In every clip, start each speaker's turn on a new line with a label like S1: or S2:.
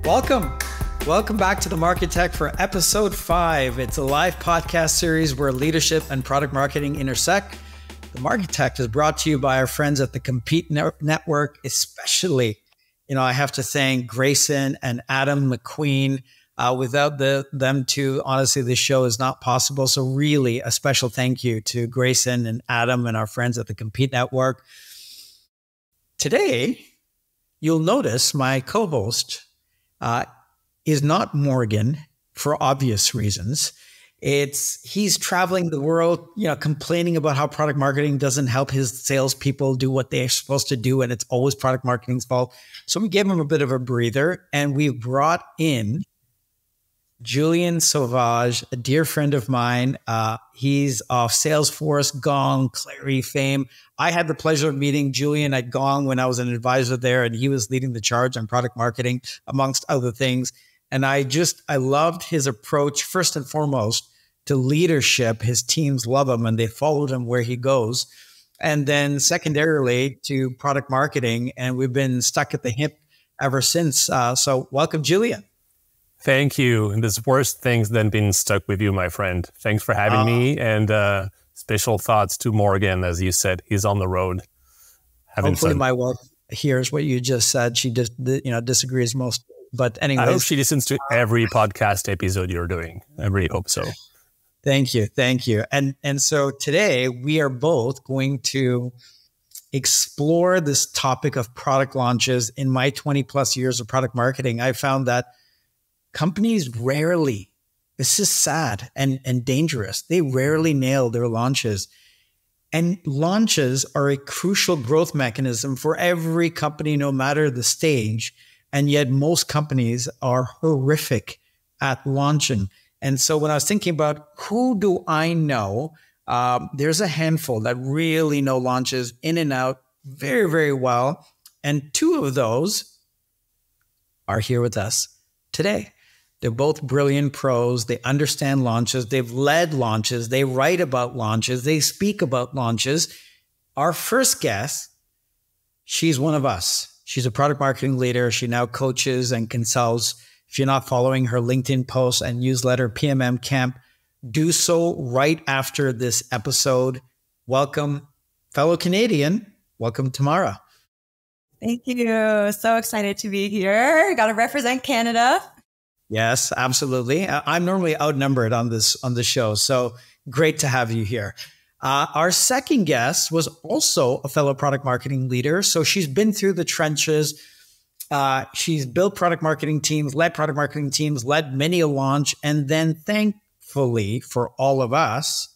S1: Welcome. Welcome back to the Marchitect for episode 5. It's a live podcast series where leadership and product marketing intersect. The Marchitect is brought to you by our friends at the Compete Network, especially, I have to thank Grayson and Adam McQueen. Without them two, honestly, this show is not possible. So really a special thank you to Grayson and Adam and our friends at the Compete Network. Today, you'll notice my co-host is not Morgan for obvious reasons. He's traveling the world, complaining about how product marketing doesn't help his salespeople do what they're supposed to do, and it's always product marketing's fault. So we gave him a bit of a breather, and we brought in Julien Sauvage, a dear friend of mine. He's of Salesforce, Gong, Clary fame. I had the pleasure of meeting Julien at Gong when I was an advisor there, and he was leading the charge on product marketing, amongst other things. And I loved his approach, first and foremost, to leadership. His teams love him, and they followed him where he goes. And then secondarily to product marketing, and we've been stuck at the hip ever since. So welcome, Julien.
S2: Thank you. And there's worse things than being stuck with you, my friend. Thanks for having me. And special thoughts to Morgan, as you said, he's on the road.
S1: Hopefully my wife hears what you just said. She just, disagrees most. But anyways.
S2: I hope she listens to every podcast episode you're doing. I really hope so.
S1: Thank you. And so today we are both going to explore this topic of product launches. In my 20 plus years of product marketing, I found that companies rarely, this is sad and dangerous, they rarely nail their launches. And launches are a crucial growth mechanism for every company, no matter the stage. And yet most companies are horrific at launching. And so when I was thinking about who do I know, there's a handful that really know launches in and out very, very well. And two of those are here with us today. They're both brilliant pros. They understand launches. They've led launches. They write about launches. They speak about launches. Our first guest, she's one of us. She's a product marketing leader. She now coaches and consults. If you're not following her LinkedIn posts and newsletter, PMM Camp, do so right after this episode. Welcome, fellow Canadian. Welcome, Tamara.
S3: Thank you. So excited to be here. Got to represent Canada.
S1: Yes, absolutely. I'm normally outnumbered on this show, so great to have you here. Our second guest was also a fellow product marketing leader, so she's been through the trenches. She's built product marketing teams, led product marketing teams, led many a launch, and then thankfully for all of us,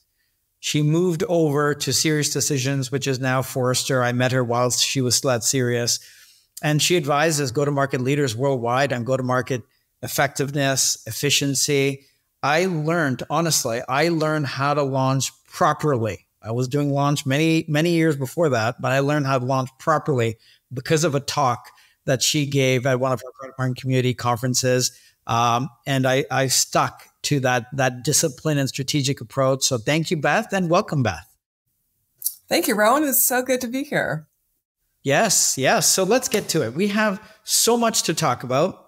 S1: she moved over to Serious Decisions, which is now Forrester. I met her whilst she was still at Serious, and she advises go-to-market leaders worldwide on go-to-market effectiveness, efficiency. I learned how to launch properly. I was doing launch many, many years before that, but I learned how to launch properly because of a talk that she gave at one of our product marketing community conferences. And I stuck to that discipline and strategic approach. So thank you, Beth, and welcome, Beth.
S4: Thank you, Rowan. It's so good to be here.
S1: Yes. So let's get to it. We have so much to talk about.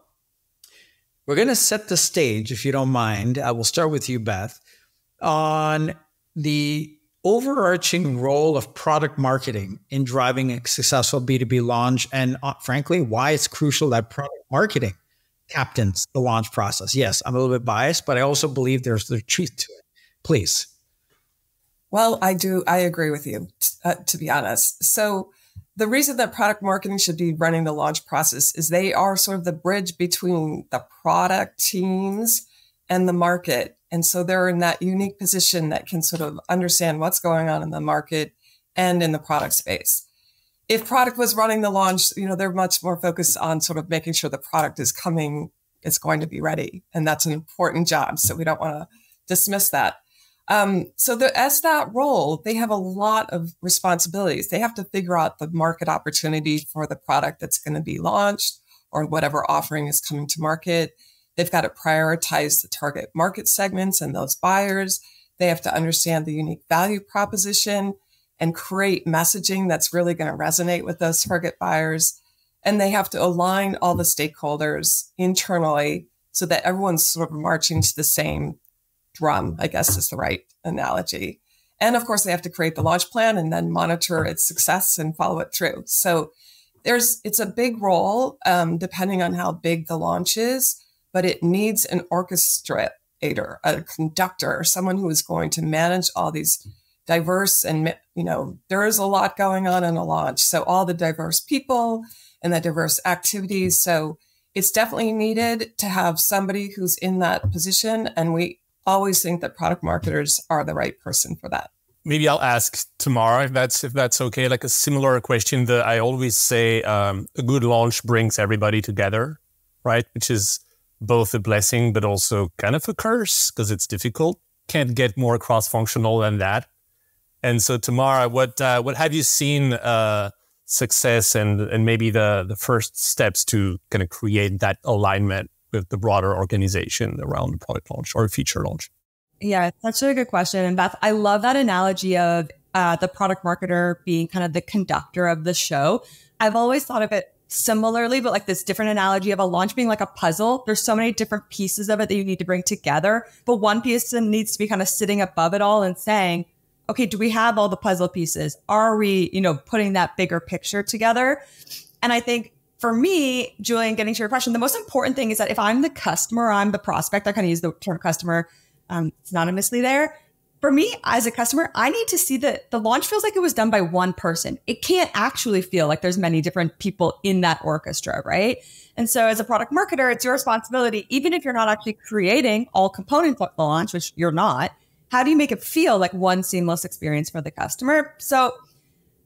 S1: We're going to set the stage, if you don't mind. I will start with you, Beth, on the overarching role of product marketing in driving a successful B2B launch, and frankly, why it's crucial that product marketing captains the launch process. Yes, I'm a little bit biased, but I also believe there's the truth to it. Please.
S4: Well, I agree with you, to be honest. So the reason that product marketing should be running the launch process is they are sort of the bridge between the product teams and the market. And so they're in that unique position that can sort of understand what's going on in the market and in the product space. If product was running the launch, they're much more focused on sort of making sure the product is coming, it's going to be ready. And that's an important job. So we don't want to dismiss that. As that role, they have a lot of responsibilities. They have to figure out the market opportunity for the product that's going to be launched or whatever offering is coming to market. They've got to prioritize the target market segments and those buyers. They have to understand the unique value proposition and create messaging that's really going to resonate with those target buyers. and they have to align all the stakeholders internally so that everyone's sort of marching to the same drum, I guess is the right analogy. And of course, they have to create the launch plan and then monitor its success and follow it through. So it's a big role, depending on how big the launch is, but it needs an orchestrator, a conductor, someone who is going to manage all these diverse and, there is a lot going on in a launch. So all the diverse people and the diverse activities. So it's definitely needed to have somebody who's in that position. And we always think that product marketers are the right person for that.
S2: Maybe I'll ask Tamara if that's okay. Like a similar question that I always say, a good launch brings everybody together, right? Which is both a blessing, but also kind of a curse because it's difficult. Can't get more cross-functional than that. And so Tamara, what have you seen success and maybe the first steps to kind of create that alignment with the broader organization around the product launch or feature launch?
S3: Yeah, that's a good question. And Beth, I love that analogy of the product marketer being kind of the conductor of the show. I've always thought of it similarly, but like this different analogy of a launch being like a puzzle. There's so many different pieces of it that you need to bring together. But one piece needs to be kind of sitting above it all and saying, okay, do we have all the puzzle pieces? Are we, putting that bigger picture together? And I think for me, Julien, getting to your question, the most important thing is that if I'm the customer, I'm the prospect, I kind of use the term customer synonymously there. For me, as a customer, I need to see that the launch feels like it was done by one person. It can't actually feel like there's many different people in that orchestra, right? And so as a product marketer, it's your responsibility, even if you're not actually creating all components of the launch, which you're not, how do you make it feel like one seamless experience for the customer? So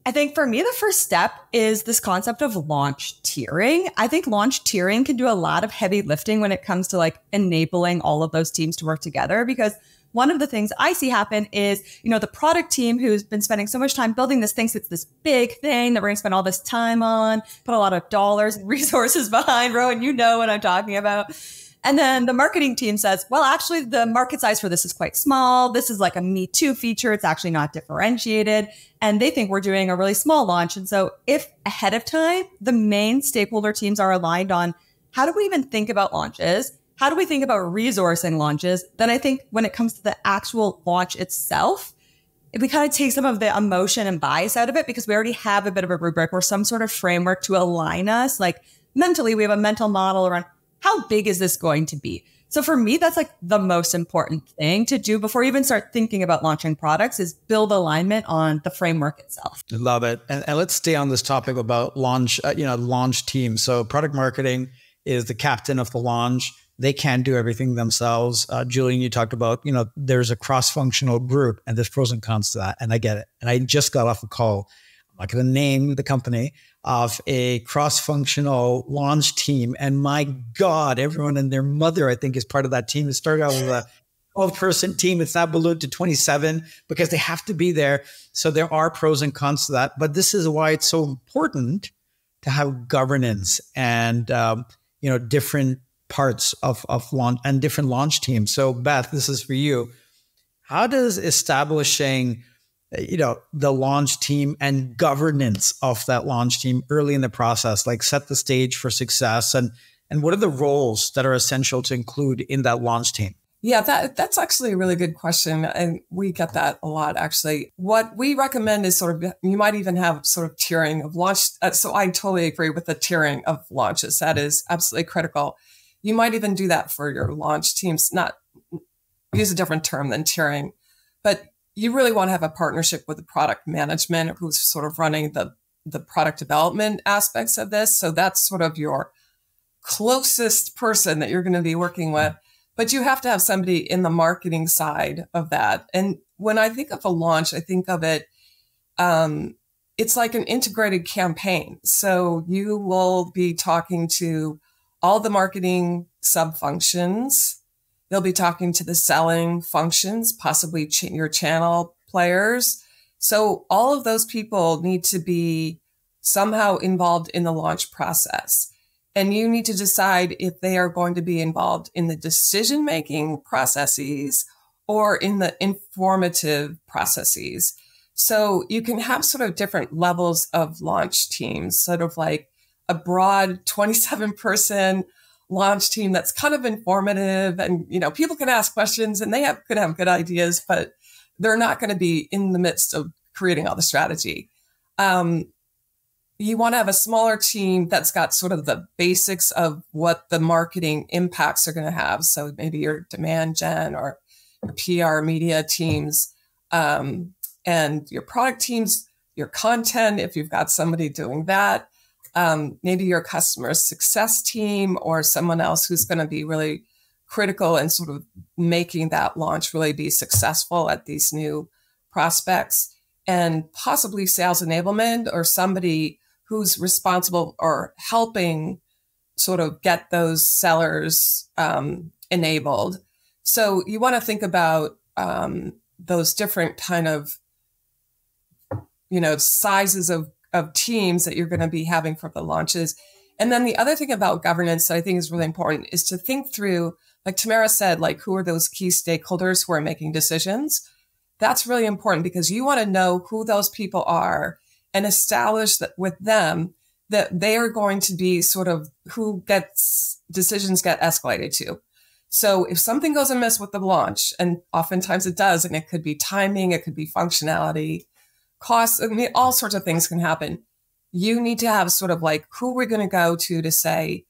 S3: I think for me, the first step is this concept of launch tiering. I think launch tiering can do a lot of heavy lifting when it comes to like enabling all of those teams to work together, because one of the things I see happen is, the product team who's been spending so much time building this thinks it's this big thing that we're going to spend all this time on, put a lot of dollars and resources behind. Rowan, you know what I'm talking about. And then the marketing team says, well, actually, the market size for this is quite small. This is like a Me Too feature. It's actually not differentiated. And they think we're doing a really small launch. And so if ahead of time, the main stakeholder teams are aligned on how do we even think about launches? How do we think about resourcing launches? Then I think when it comes to the actual launch itself, we kind of take some of the emotion and bias out of it because we already have a bit of a rubric or some sort of framework to align us. Like mentally, we have a mental model around how big is this going to be? So for me, that's like the most important thing to do before you even start thinking about launching products is build alignment on the framework itself.
S1: I love it. And let's stay on this topic about launch, launch team. So product marketing is the captain of the launch. They can't do everything themselves. Julien, you talked about, there's a cross-functional group and there's pros and cons to that. And I get it. And I just got off a call. I'm not going to name the company, of a cross-functional launch team. And my God, everyone and their mother, I think, is part of that team. It started out with a 12-person team. It's now ballooned to 27 because they have to be there. So there are pros and cons to that. But this is why it's so important to have governance and, different parts of launch and different launch teams. So Beth, this is for you. How does establishing the launch team and governance of that launch team early in the process, like set the stage for success? And what are the roles that are essential to include in that launch team?
S4: Yeah, that's actually a really good question. And we get that a lot, actually. What we recommend is you might even have sort of tiering of launch. So I totally agree with the tiering of launches. That is absolutely critical. You might even do that for your launch teams, not use a different term than tiering, but you really want to have a partnership with the product management who's sort of running the product development aspects of this. So that's sort of your closest person that you're going to be working with. But you have to have somebody in the marketing side of that. And when I think of a launch, I think of it, it's like an integrated campaign. So you will be talking to all the marketing sub-functions. They'll be talking to the selling functions, possibly your channel players. So all of those people need to be somehow involved in the launch process. And you need to decide if they are going to be involved in the decision-making processes or in the informative processes. So you can have sort of different levels of launch teams, sort of like a broad 27-person launch team that's kind of informative, and people can ask questions and could have good ideas, but they're not going to be in the midst of creating all the strategy. You want to have a smaller team that's got sort of the basics of what the marketing impacts are going to have. So maybe your demand gen or your PR media teams, and your product teams, your content, if you've got somebody doing that. Maybe your customer success team or someone else who's going to be really critical and sort of making that launch really be successful at these new prospects, and possibly sales enablement or somebody who's responsible or helping sort of get those sellers enabled. So you want to think about those different kind of, sizes of teams that you're going to be having for the launches. And then the other thing about governance that I think is really important is to think through, like Tamara said, like who are those key stakeholders who are making decisions? That's really important because you want to know who those people are and establish that with them that they are going to be sort of who decisions get escalated to. So if something goes amiss with the launch, and oftentimes it does, and it could be timing, it could be functionality, costs, all sorts of things can happen. You need to have sort of like who we're going to go to say,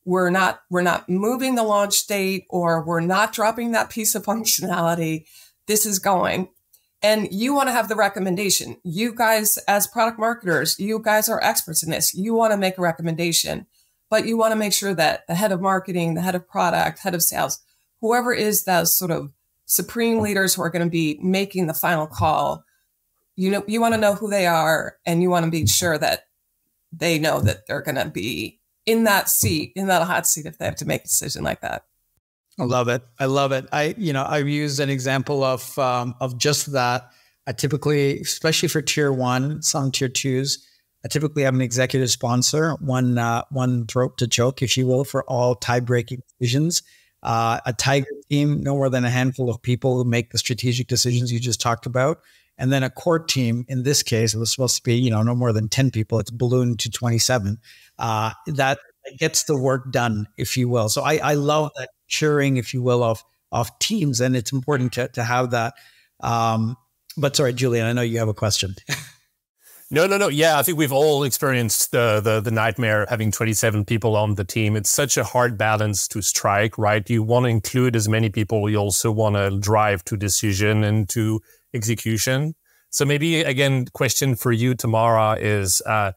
S4: we're not moving the launch date, or we're not dropping that piece of functionality. This is going. And you want to have the recommendation. You guys, as product marketers, you guys are experts in this. You want to make a recommendation, but you want to make sure that the head of marketing, the head of product, head of sales, whoever is those sort of supreme leaders who are going to be making the final call, you want to know who they are, and you want to be sure that they know that they're going to be in that seat, in that hot seat, if they have to make a decision like that.
S1: I love it. I love it. I've used an example of just that. I typically, especially for tier one, some tier twos, I typically have an executive sponsor, one throat to choke, if you will, for all tie-breaking decisions. A tiger team, no more than a handful of people who make the strategic decisions you just talked about. And then a core team, in this case, it was supposed to be, no more than 10 people. It's ballooned to 27. That gets the work done, if you will. So I love that curing, if you will, of teams. And it's important to have that. But sorry, Julien, I know you have a question.
S2: No. Yeah, I think we've all experienced the nightmare having 27 people on the team. It's such a hard balance to strike, right? You want to include as many people. You also want to drive to decision and to execution. So maybe, again, question for you, Tamara, is on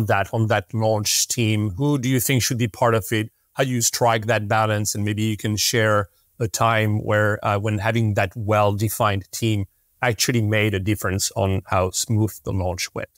S2: that launch team. Who do you think should be part of it? How do you strike that balance? And maybe you can share a time where when having that well-defined team actually made a difference on how smooth the launch went.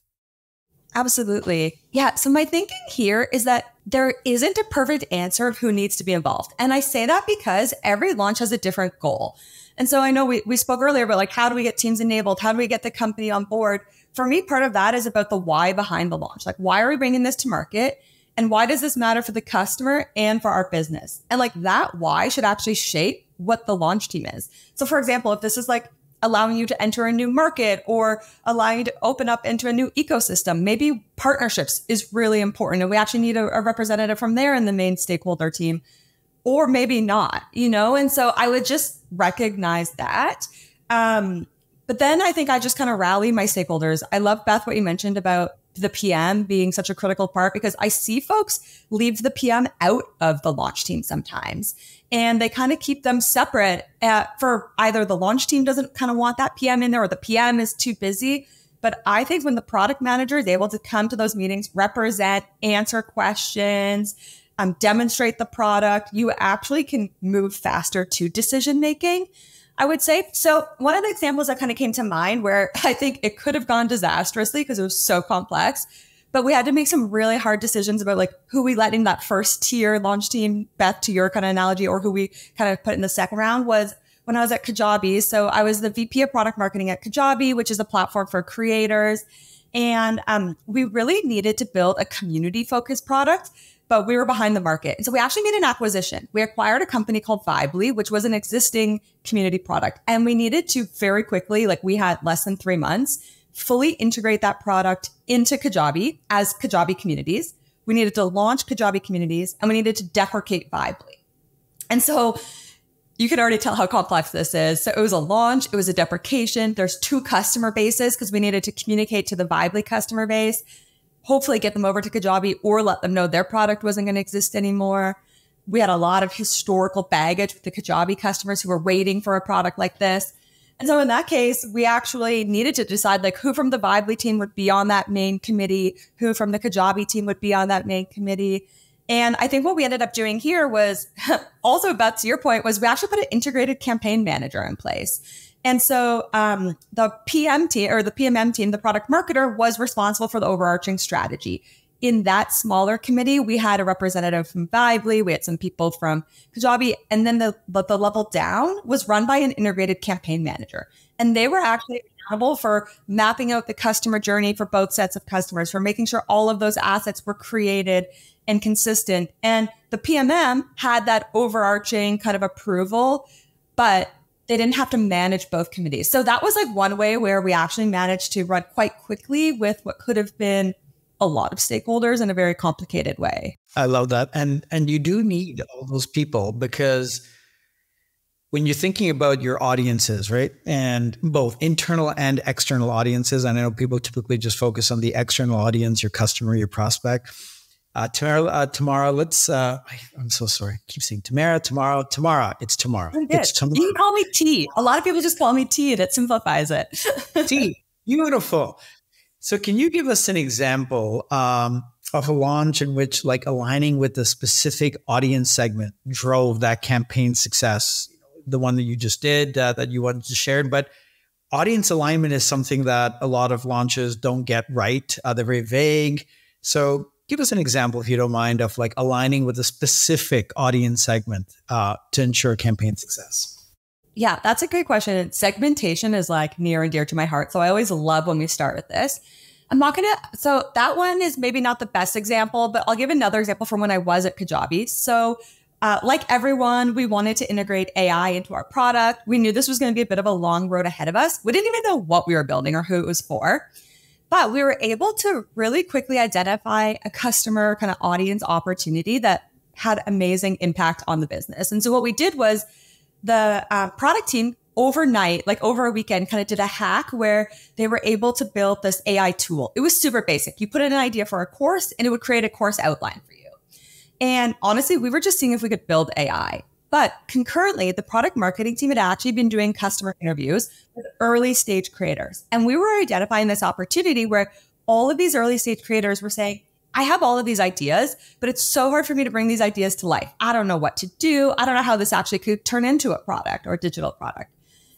S3: Absolutely. Yeah. So my thinking here is that there isn't a perfect answer of who needs to be involved. And I say that because every launch has a different goal. And so I know we spoke earlier about like, how do we get teams enabled? How do we get the company on board? For me, part of that is about the why behind the launch. Like, why are we bringing this to market? And why does this matter for the customer and for our business? And like that why should actually shape what the launch team is. So for example, if this is like allowing you to enter a new market or allowing you to open up into a new ecosystem, maybe partnerships is really important. And we actually need a representative from there in the main stakeholder team, or maybe not, And so I would just recognize that. But then I think I just kind of rally my stakeholders. I love, Beth, what you mentioned about the PM being such a critical part, because I see folks leave the PM out of the launch team sometimes. And they kind of keep them separate for either the launch team doesn't kind of want that PM in there, or the PM is too busy. But I think when the product manager is able to come to those meetings, represent, answer questions, demonstrate the product, you actually can move faster to decision making, I would say. So one of the examples that kind of came to mind where I think it could have gone disastrously because it was so complex, but we had to make some really hard decisions about like who we let in that first tier launch team, Beth, to your kind of analogy, or who we kind of put in the second round, was when I was at Kajabi. So I was the VP of product marketing at Kajabi, which is a platform for creators. And we really needed to build a community focused product, but we were behind the market. And so we actually made an acquisition. We acquired a company called Vibely, which was an existing community product. And we needed to very quickly, like we had less than 3 months, fully integrate that product into Kajabi as Kajabi communities. we needed to launch Kajabi communities, and we needed to deprecate Vibely. And so you can already tell how complex this is. So it was a launch, it was a deprecation. There's 2 customer bases because we needed to communicate to the Vibely customer base, hopefully get them over to Kajabi or let them know their product wasn't going to exist anymore. We had a lot of historical baggage with the Kajabi customers who were waiting for a product like this. And so in that case, we actually needed to decide like who from the Vibely team would be on that main committee, who from the Kajabi team would be on that main committee. And I think what we ended up doing here was also, Beth, to your point, was we actually put an integrated campaign manager in place. And so the PM team or the PMM team, the product marketer, was responsible for the overarching strategy. In that smaller committee, we had a representative from Vibely, we had some people from Kajabi, and then the level down was run by an integrated campaign manager. And they were actually accountable for mapping out the customer journey for both sets of customers, for making sure all of those assets were created and consistent. And the PMM had that overarching kind of approval, but they didn't have to manage both committees. So that was like one way where we actually managed to run quite quickly with what could have been a lot of stakeholders in a very complicated way.
S1: I love that. And you do need all those people, because when you're thinking about your audiences, right? And both internal and external audiences, and I know people typically just focus on the external audience, your customer, your prospect. Tamara, let's, I'm so sorry. I keep saying Tamara. It's Tamara. It's Tamara.
S3: You can call me T. A lot of people just call me T, and it simplifies it.
S1: T, beautiful. So can you give us an example of a launch in which like aligning with the specific audience segment drove that campaign success? The one that you just did that you wanted to share, but audience alignment is something that a lot of launches don't get right. They're very vague. So give us an example, if you don't mind, of like aligning with a specific audience segment to ensure campaign success.
S3: Yeah, that's a great question. Segmentation is like near and dear to my heart. So I always love when we start with this. So that one is maybe not the best example, but I'll give another example from when I was at Kajabi. So like everyone, we wanted to integrate AI into our product. We knew this was going to be a bit of a long road ahead of us. We didn't even know what we were building or who it was for, but we were able to really quickly identify a customer kind of audience opportunity that had amazing impact on the business. And so what we did was the product team overnight, like over a weekend, kind of did a hack where they were able to build this AI tool. It was super basic. You put in an idea for a course and it would create a course outline for you. And honestly, we were just seeing if we could build AI. But concurrently, the product marketing team had actually been doing customer interviews with early stage creators. And we were identifying this opportunity where all of these early stage creators were saying, I have all of these ideas, but it's so hard for me to bring these ideas to life. I don't know what to do. I don't know how this actually could turn into a product or a digital product.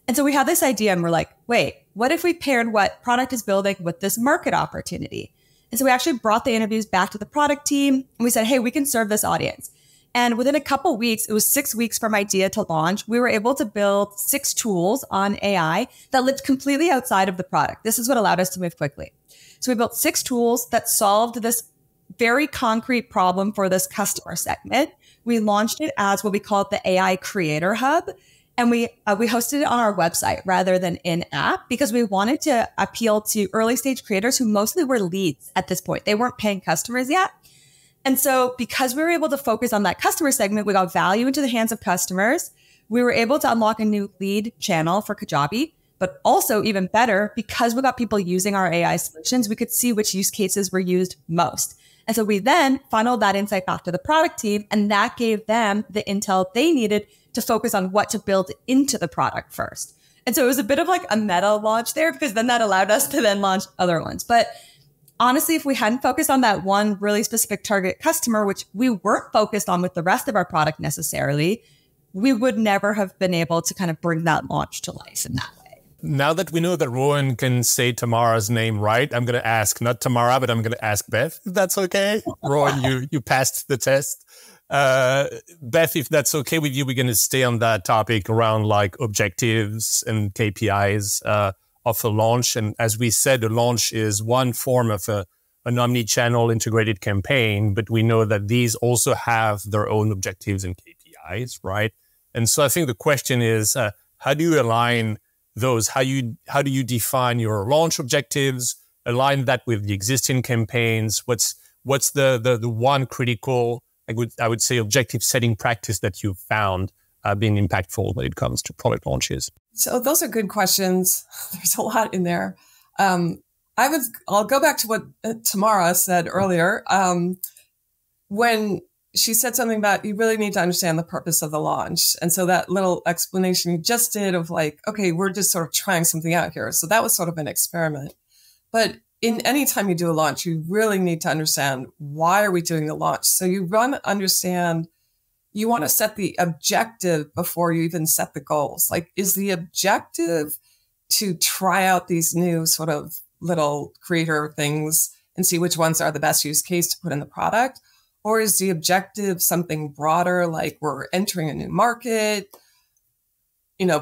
S3: And so we had this idea and we're like, wait, what if we paired what product is building with this market opportunity? And so we actually brought the interviews back to the product team and we said, hey, we can serve this audience. And within a couple weeks, it was 6 weeks from idea to launch, we were able to build 6 tools on AI that lived completely outside of the product. This is what allowed us to move quickly. So we built 6 tools that solved this very concrete problem for this customer segment. We launched it as what we call the AI Creator Hub. And we hosted it on our website rather than in-app because we wanted to appeal to early stage creators who mostly were leads at this point. They weren't paying customers yet. And so because we were able to focus on that customer segment, we got value into the hands of customers. We were able to unlock a new lead channel for Kajabi, but also even better, because we got people using our AI solutions, we could see which use cases were used most. And so we then funneled that insight back to the product team, and that gave them the intel they needed to focus on what to build into the product first. And so it was a bit of like a meta launch there, because then that allowed us to then launch other ones. But honestly, if we hadn't focused on that one really specific target customer, which we weren't focused on with the rest of our product necessarily, we would never have been able to kind of bring that launch to life in that way.
S2: Now that we know that Rowan can say Tamara's name right, I'm going to ask, not Tamara, but I'm going to ask Beth, if that's okay. Rowan, you passed the test. Beth, if that's okay with you, we're going to stay on that topic around like objectives and KPIs of a launch. And as we said, a launch is one form of an omni-channel integrated campaign, but we know that these also have their own objectives and KPIs, right? And so I think the question is, how do you align those? How do you define your launch objectives, align that with the existing campaigns? What's what's the one critical, I would say, objective setting practice that you've found being impactful when it comes to product launches?
S4: So those are good questions. There's a lot in there. I'll go back to what Tamara said earlier. When she said something about you really need to understand the purpose of the launch. And so that little explanation you just did of like, okay, we're just sort of trying something out here. So that was sort of an experiment. But in any time you do a launch, you really need to understand, why are we doing the launch? So you want to set the objective before you even set the goals. Like, is the objective to try out these new sort of little creator things and see which ones are the best use case to put in the product? Or is the objective something broader, like we're entering a new market,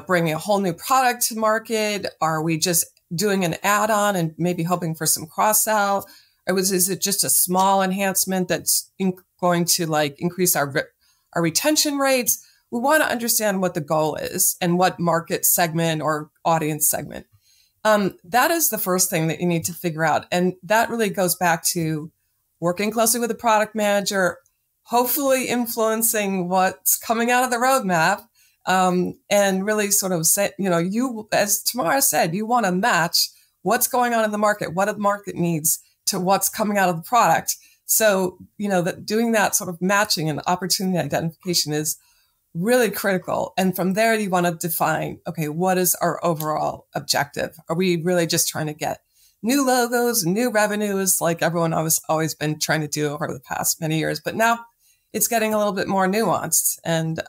S4: bringing a whole new product to market? Are we just doing an add-on and maybe hoping for some cross-sell? Or is it just a small enhancement that's going to like increase our retention rates? We want to understand what the goal is and what market segment or audience segment. That is the first thing that you need to figure out. And that really goes back to working closely with the product manager, hopefully influencing what's coming out of the roadmap, and really sort of say, you, as Tamara said, you want to match what's going on in the market, what the market needs to what's coming out of the product. So, that doing that sort of matching and opportunity identification is really critical. And from there, you want to define, okay, what is our overall objective? Are we really just trying to get new logos, new revenues, like everyone always been trying to do over the past many years? But now it's getting a little bit more nuanced, and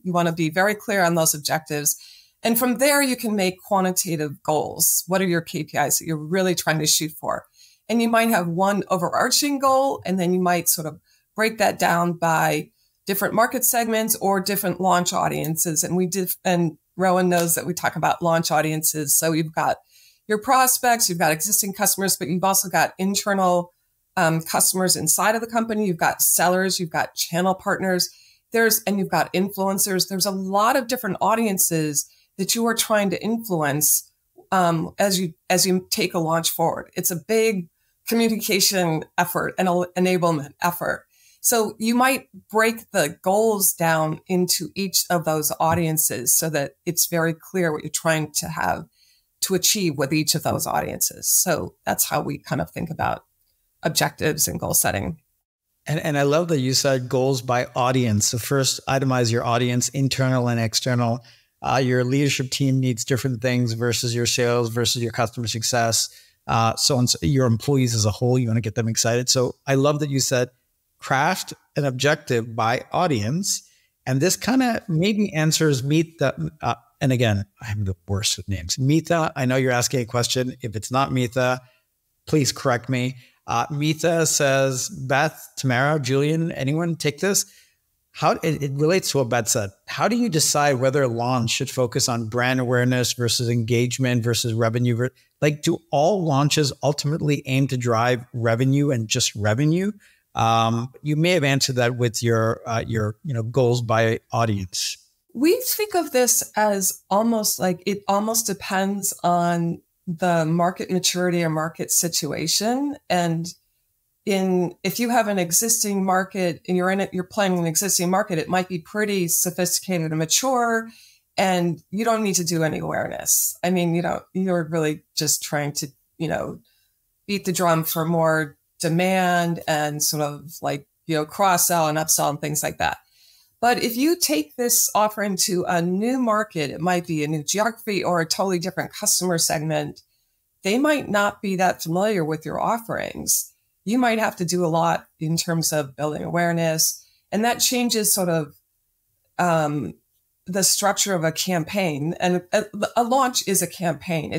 S4: you want to be very clear on those objectives. And from there, you can make quantitative goals. What are your KPIs that you're really trying to shoot for? And you might have one overarching goal, and then you might sort of break that down by different market segments or different launch audiences. And Rowan knows that we talk about launch audiences. So you've got your prospects, you've got existing customers, but you've also got internal customers inside of the company. You've got sellers, you've got channel partners, and you've got influencers. There's a lot of different audiences that you are trying to influence as you take a launch forward. It's a big communication effort and enablement effort. So you might break the goals down into each of those audiences so that it's very clear what you're trying to achieve with each of those audiences. So that's how we kind of think about objectives and goal setting.
S1: And I love that you said goals by audience. So first, itemize your audience, internal and external. Your leadership team needs different things versus your sales versus your customer success. So your employees as a whole, you want to get them excited. So I love that you said craft an objective by audience. And this kind of maybe answers and again, I'm the worst with names. Meeta, I know you're asking a question. If it's not Meeta, please correct me. Meeta says, Beth, Tamara, Julien, anyone take this? It relates to what Beth said. How do you decide whether a launch should focus on brand awareness versus engagement versus revenue? Like, do all launches ultimately aim to drive revenue and just revenue? You may have answered that with your goals by audience.
S4: We think of this as almost like it almost depends on the market maturity or market situation. And if you have an existing market and you're playing an existing market, it might be pretty sophisticated and mature, and you don't need to do any awareness. I mean, you're really just trying to, beat the drum for more demand and sort of like, cross-sell and upsell and things like that. But if you take this offering to a new market, it might be a new geography or a totally different customer segment. They might not be that familiar with your offerings. You might have to do a lot in terms of building awareness. And that changes sort of the structure of a campaign. And a launch is a campaign.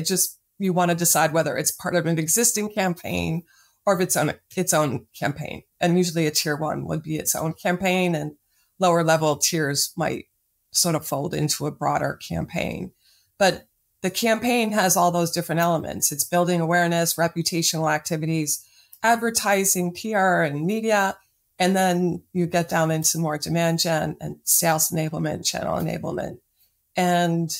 S4: You want to decide whether it's part of an existing campaign or if it's on its own campaign. And usually a tier 1 would be its own campaign, and lower level tiers might sort of fold into a broader campaign. But the campaign has all those different elements. It's building awareness, reputational activities, advertising, PR, and media. And then you get down into more demand gen and sales enablement, channel enablement, and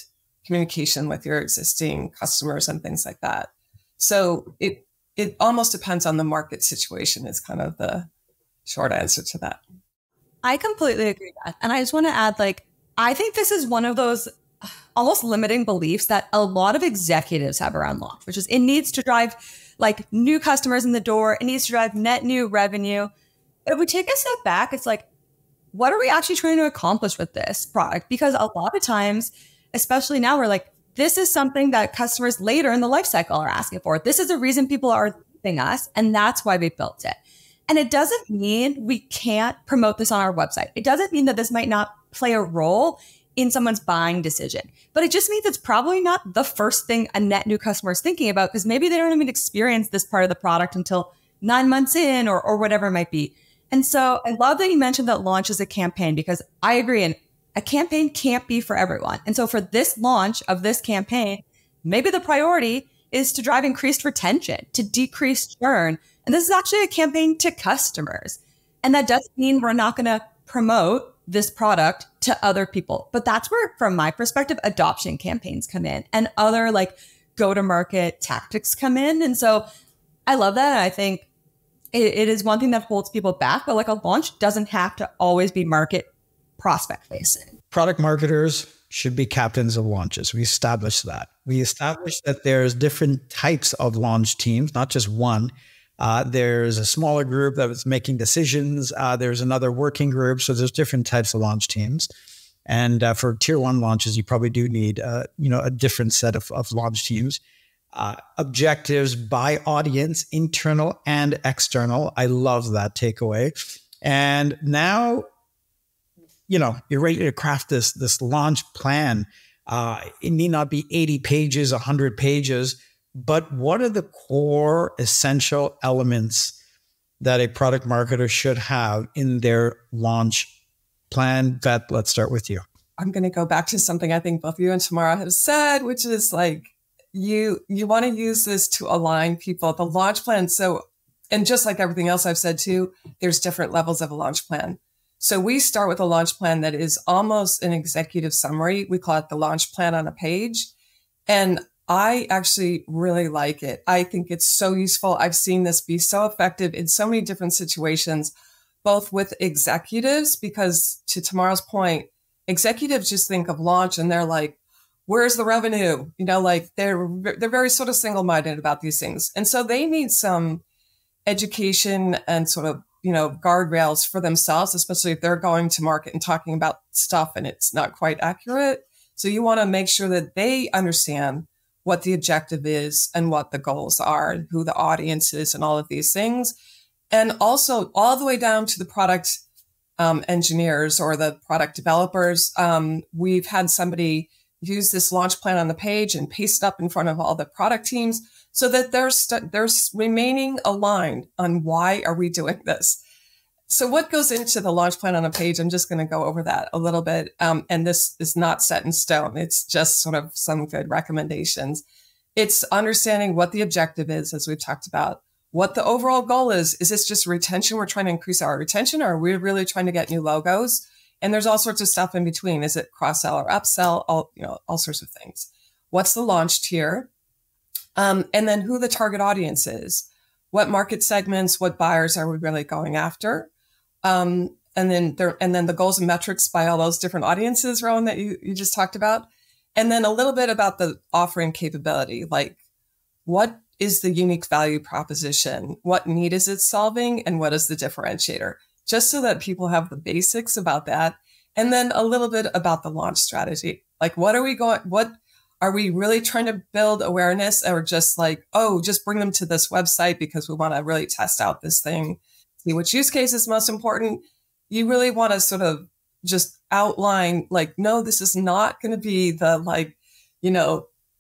S4: communication with your existing customers and things like that. So it almost depends on the market situation is kind of the short answer to that.
S3: I completely agree with that. And I just want to add, like, I think this is one of those almost limiting beliefs that a lot of executives have around launch, which is it needs to drive like new customers in the door. It needs to drive net new revenue. If we take a step back, it's like, what are we actually trying to accomplish with this product? Because a lot of times, especially now, we're like, this is something that customers later in the life cycle are asking for. This is a reason people are using us, and that's why we built it. And it doesn't mean we can't promote this on our website. It doesn't mean that this might not play a role in someone's buying decision, but it just means it's probably not the first thing a net new customer is thinking about, because maybe they don't even experience this part of the product until 9 months in or whatever it might be. And so I love that you mentioned that launch is a campaign, because I agree. And a campaign can't be for everyone. And so for this launch of this campaign, maybe the priority is to drive increased retention, to decrease churn. And this is actually a campaign to customers. And that doesn't mean we're not going to promote this product to other people. But that's where, from my perspective, adoption campaigns come in and other like go-to-market tactics come in. And so I love that. And I think it is one thing that holds people back, but like a launch doesn't have to always be market prospect facing.
S1: Product marketers should be captains of launches. We established that. We established that there's different types of launch teams, not just one. There's a smaller group that was making decisions. There's another working group. So there's different types of launch teams. And for tier one launches, you probably do need, a different set of launch teams. Objectives by audience, internal and external. I love that takeaway. And now, you're ready to craft this launch plan. It need not be 80 pages, 100 pages, but what are the core essential elements that a product marketer should have in their launch plan? Beth, let's start with you.
S4: I'm going to go back to something I think both you and Tamara have said, which is like, you want to use this to align people at the launch plan. So, and just like everything else I've said too, there's different levels of a launch plan. So we start with a launch plan that is almost an executive summary. We call it the launch plan on a page. And I actually really like it. I think it's so useful. I've seen this be so effective in so many different situations, both with executives, because to Tamara's point, executives just think of launch and they're like, where's the revenue? Like they're very sort of single-minded about these things. And so they need some education and sort of, guardrails for themselves, especially if they're going to market and talking about stuff and it's not quite accurate. So you want to make sure that they understand what the objective is and what the goals are and who the audience is and all of these things. And also all the way down to the product engineers or the product developers. We've had somebody use this launch plan on the page and paste it up in front of all the product teams so that they're remaining aligned on why are we doing this. So what goes into the launch plan on a page? I'm just going to go over that a little bit. And this is not set in stone. It's just sort of some good recommendations. It's understanding what the objective is, as we've talked about, what the overall goal is. Is this just retention? We're trying to increase our retention, or are we really trying to get new logos? And there's all sorts of stuff in between. Is it cross-sell or upsell? All sorts of things. What's the launch tier? And then who the target audience is. What market segments, what buyers are we really going after? And then the goals and metrics by all those different audiences, Rowan, that you just talked about. And then a little bit about the offering capability, like what is the unique value proposition? What need is it solving? And what is the differentiator? Just so that people have the basics about that. And then a little bit about the launch strategy. Like, what are we really trying to build awareness, or just like, just bring them to this website because we want to really test out this thing, see which use case is most important. You really want to sort of just outline like, no, this is not going to be the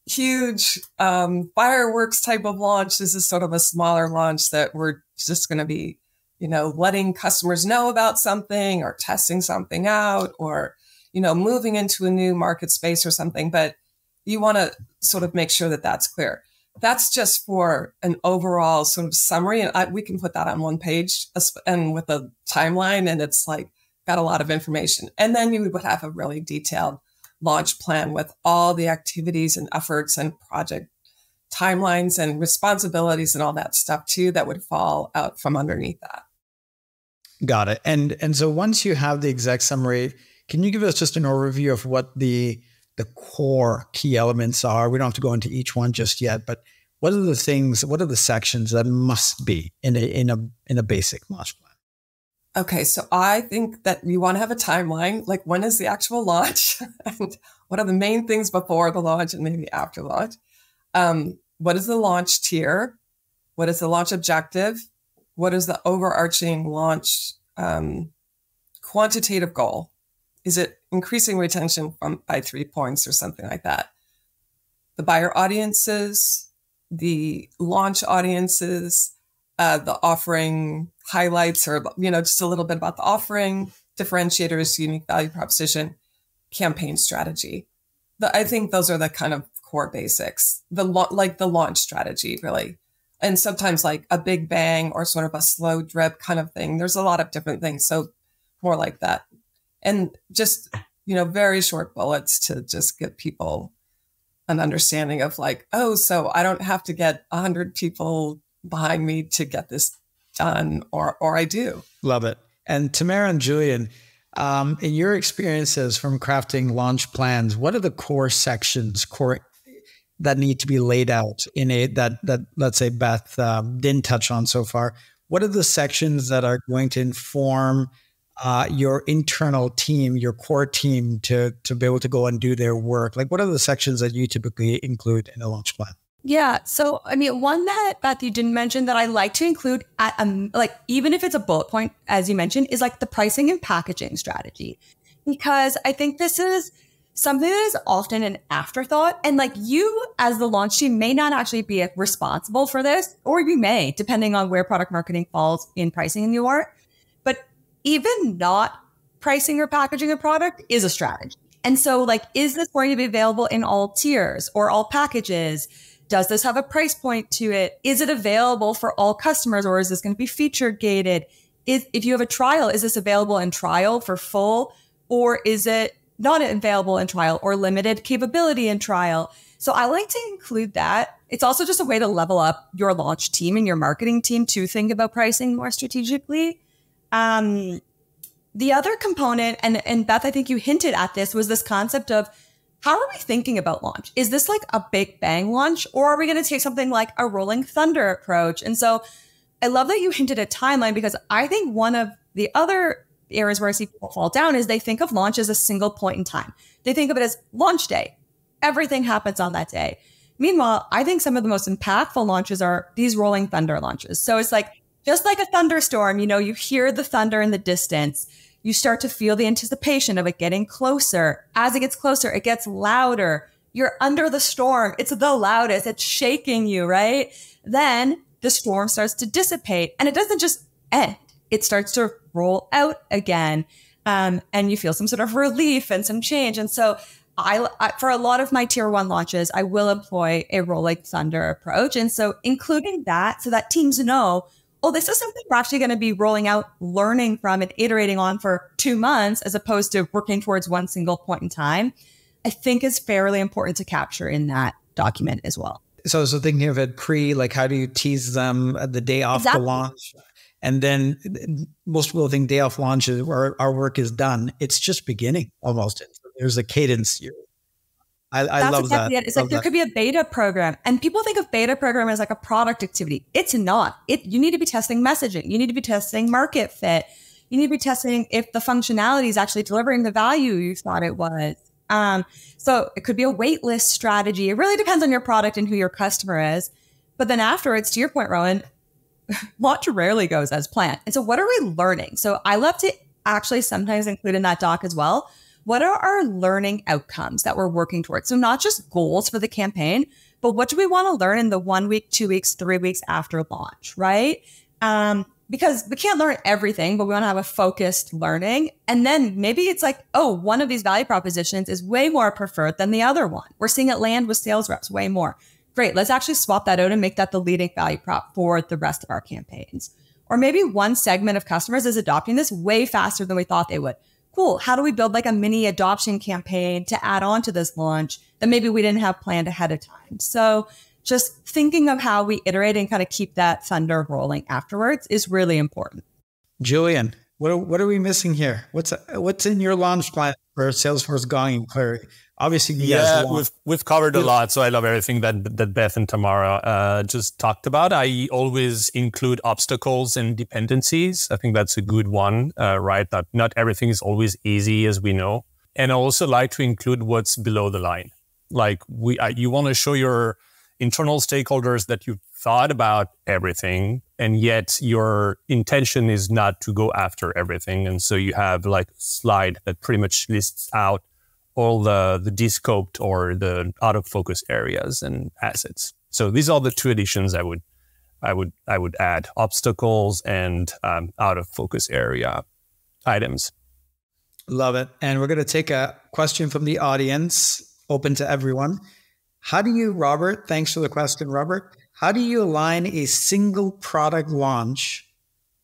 S4: huge fireworks type of launch. This is sort of a smaller launch that we're just going to be letting customers know about something or testing something out or, moving into a new market space or something. But you want to sort of make sure that that's clear. That's just for an overall sort of summary. And we can put that on one page and with a timeline, and it's like got a lot of information. And then you would have a really detailed launch plan with all the activities and efforts and project timelines and responsibilities and all that stuff too that would fall out from underneath that.
S1: Got it. And so once you have the exec summary, can you give us just an overview of what the core key elements are? We don't have to go into each one just yet, but what are the things, what are the sections that must be in a basic launch plan?
S4: Okay, so I think that you want to have a timeline, like when is the actual launch and what are the main things before the launch and maybe after launch? What is the launch tier? What is the launch objective? What is the overarching launch quantitative goal? Is it increasing retention by 3 points or something like that? The buyer audiences, the launch audiences, the offering highlights, or just a little bit about the offering, differentiators, unique value proposition, campaign strategy. I think those are the kind of core basics. The launch strategy, really. And sometimes like a big bang or sort of a slow drip kind of thing. There's a lot of different things. So more like that. And just, very short bullets to just give people an understanding of like, oh, so I don't have to get 100 people behind me to get this done, or I do.
S1: Love it. And Tamara and Julien, in your experiences from crafting launch plans, what are the core sections that need to be laid out in that let's say Beth didn't touch on so far? What are the sections that are going to inform your internal team, your core team to be able to go and do their work? Like, what are the sections that you typically include in a launch plan?
S3: Yeah. So, one that Beth, you didn't mention that I like to include at even if it's a bullet point, as you mentioned, is like the pricing and packaging strategy, because I think this is something that is often an afterthought. And like, you as the launch team may not actually be responsible for this, or you may, depending on where product marketing falls in pricing you are. But even not pricing or packaging a product is a strategy. And so like, is this going to be available in all tiers or all packages? Does this have a price point to it? Is it available for all customers, or is this going to be feature gated? If you have a trial, is this available in trial for full, or is it not available in trial or limited capability in trial? So I like to include that. It's also just a way to level up your launch team and your marketing team to think about pricing more strategically. The other component, and Beth, I think you hinted at this, was this concept of how are we thinking about launch? Is this like a big bang launch, or are we going to take something like a rolling thunder approach? And so I love that you hinted at timeline, because I think one of the other areas where I see people fall down is they think of launch as a single point in time. They think of it as launch day. Everything happens on that day. Meanwhile, I think some of the most impactful launches are these rolling thunder launches. So it's like, just like a thunderstorm, you hear the thunder in the distance. You start to feel the anticipation of it getting closer. As it gets closer, it gets louder. You're under the storm. It's the loudest. It's shaking you, right? Then the storm starts to dissipate, and it doesn't just end. It starts to roll out again. And you feel some sort of relief and some change. And so I for a lot of my tier 1 launches, I will employ a rolling thunder approach. And so including that, so that teams know, oh, this is something we're actually going to be rolling out, learning from, and iterating on for 2 months, as opposed to working towards one single point in time, I think is fairly important to capture in that document as well. So
S1: thinking of it like how do you tease them the day off the launch? And then most people think day off launch is where our work is done. It's just beginning almost. There's a cadence here. I love that.
S3: It's like there could be a beta program, and people think of beta program as like a product activity. It's not. You need to be testing messaging. You need to be testing market fit. You need to be testing if the functionality is actually delivering the value you thought it was. So it could be a wait list strategy. It really depends on your product and who your customer is. But then afterwards, to your point, Rowan, launch rarely goes as planned. And so what are we learning? So I love to actually sometimes include in that doc as well, what are our learning outcomes that we're working towards? So not just goals for the campaign, but what do we want to learn in the 1 week, 2 weeks, 3 weeks after launch, right? Because we can't learn everything, but we want to have a focused learning. And then maybe it's like, oh, one of these value propositions is way more preferred than the other one. We're seeing it land with sales reps way more. Great. Let's actually swap that out and make that the leading value prop for the rest of our campaigns. Or maybe one segment of customers is adopting this way faster than we thought they would. Cool. How do we build like a mini adoption campaign to add on to this launch that maybe we didn't have planned ahead of time? So just thinking of how we iterate and kind of keep that thunder rolling afterwards is really important.
S1: Julien, what are we missing here? What's in your launch plan for Salesforce Gong and Clarity? Obviously,
S2: we've covered a lot, so I love everything that Beth and Tamara just talked about. I always include obstacles and dependencies. I think that's a good one, right? Not everything is always easy, as we know. And I also like to include what's below the line. Like you want to show your internal stakeholders that you've thought about everything, and yet your intention is not to go after everything. And so you have like a slide that pretty much lists out all the descoped or the out of focus areas and assets. So these are the two additions I would add: obstacles and out of focus area items.
S1: Love it. And we're going to take a question from the audience, open to everyone. How do you, Robert, thanks for the question, Robert. How do you align a single product launch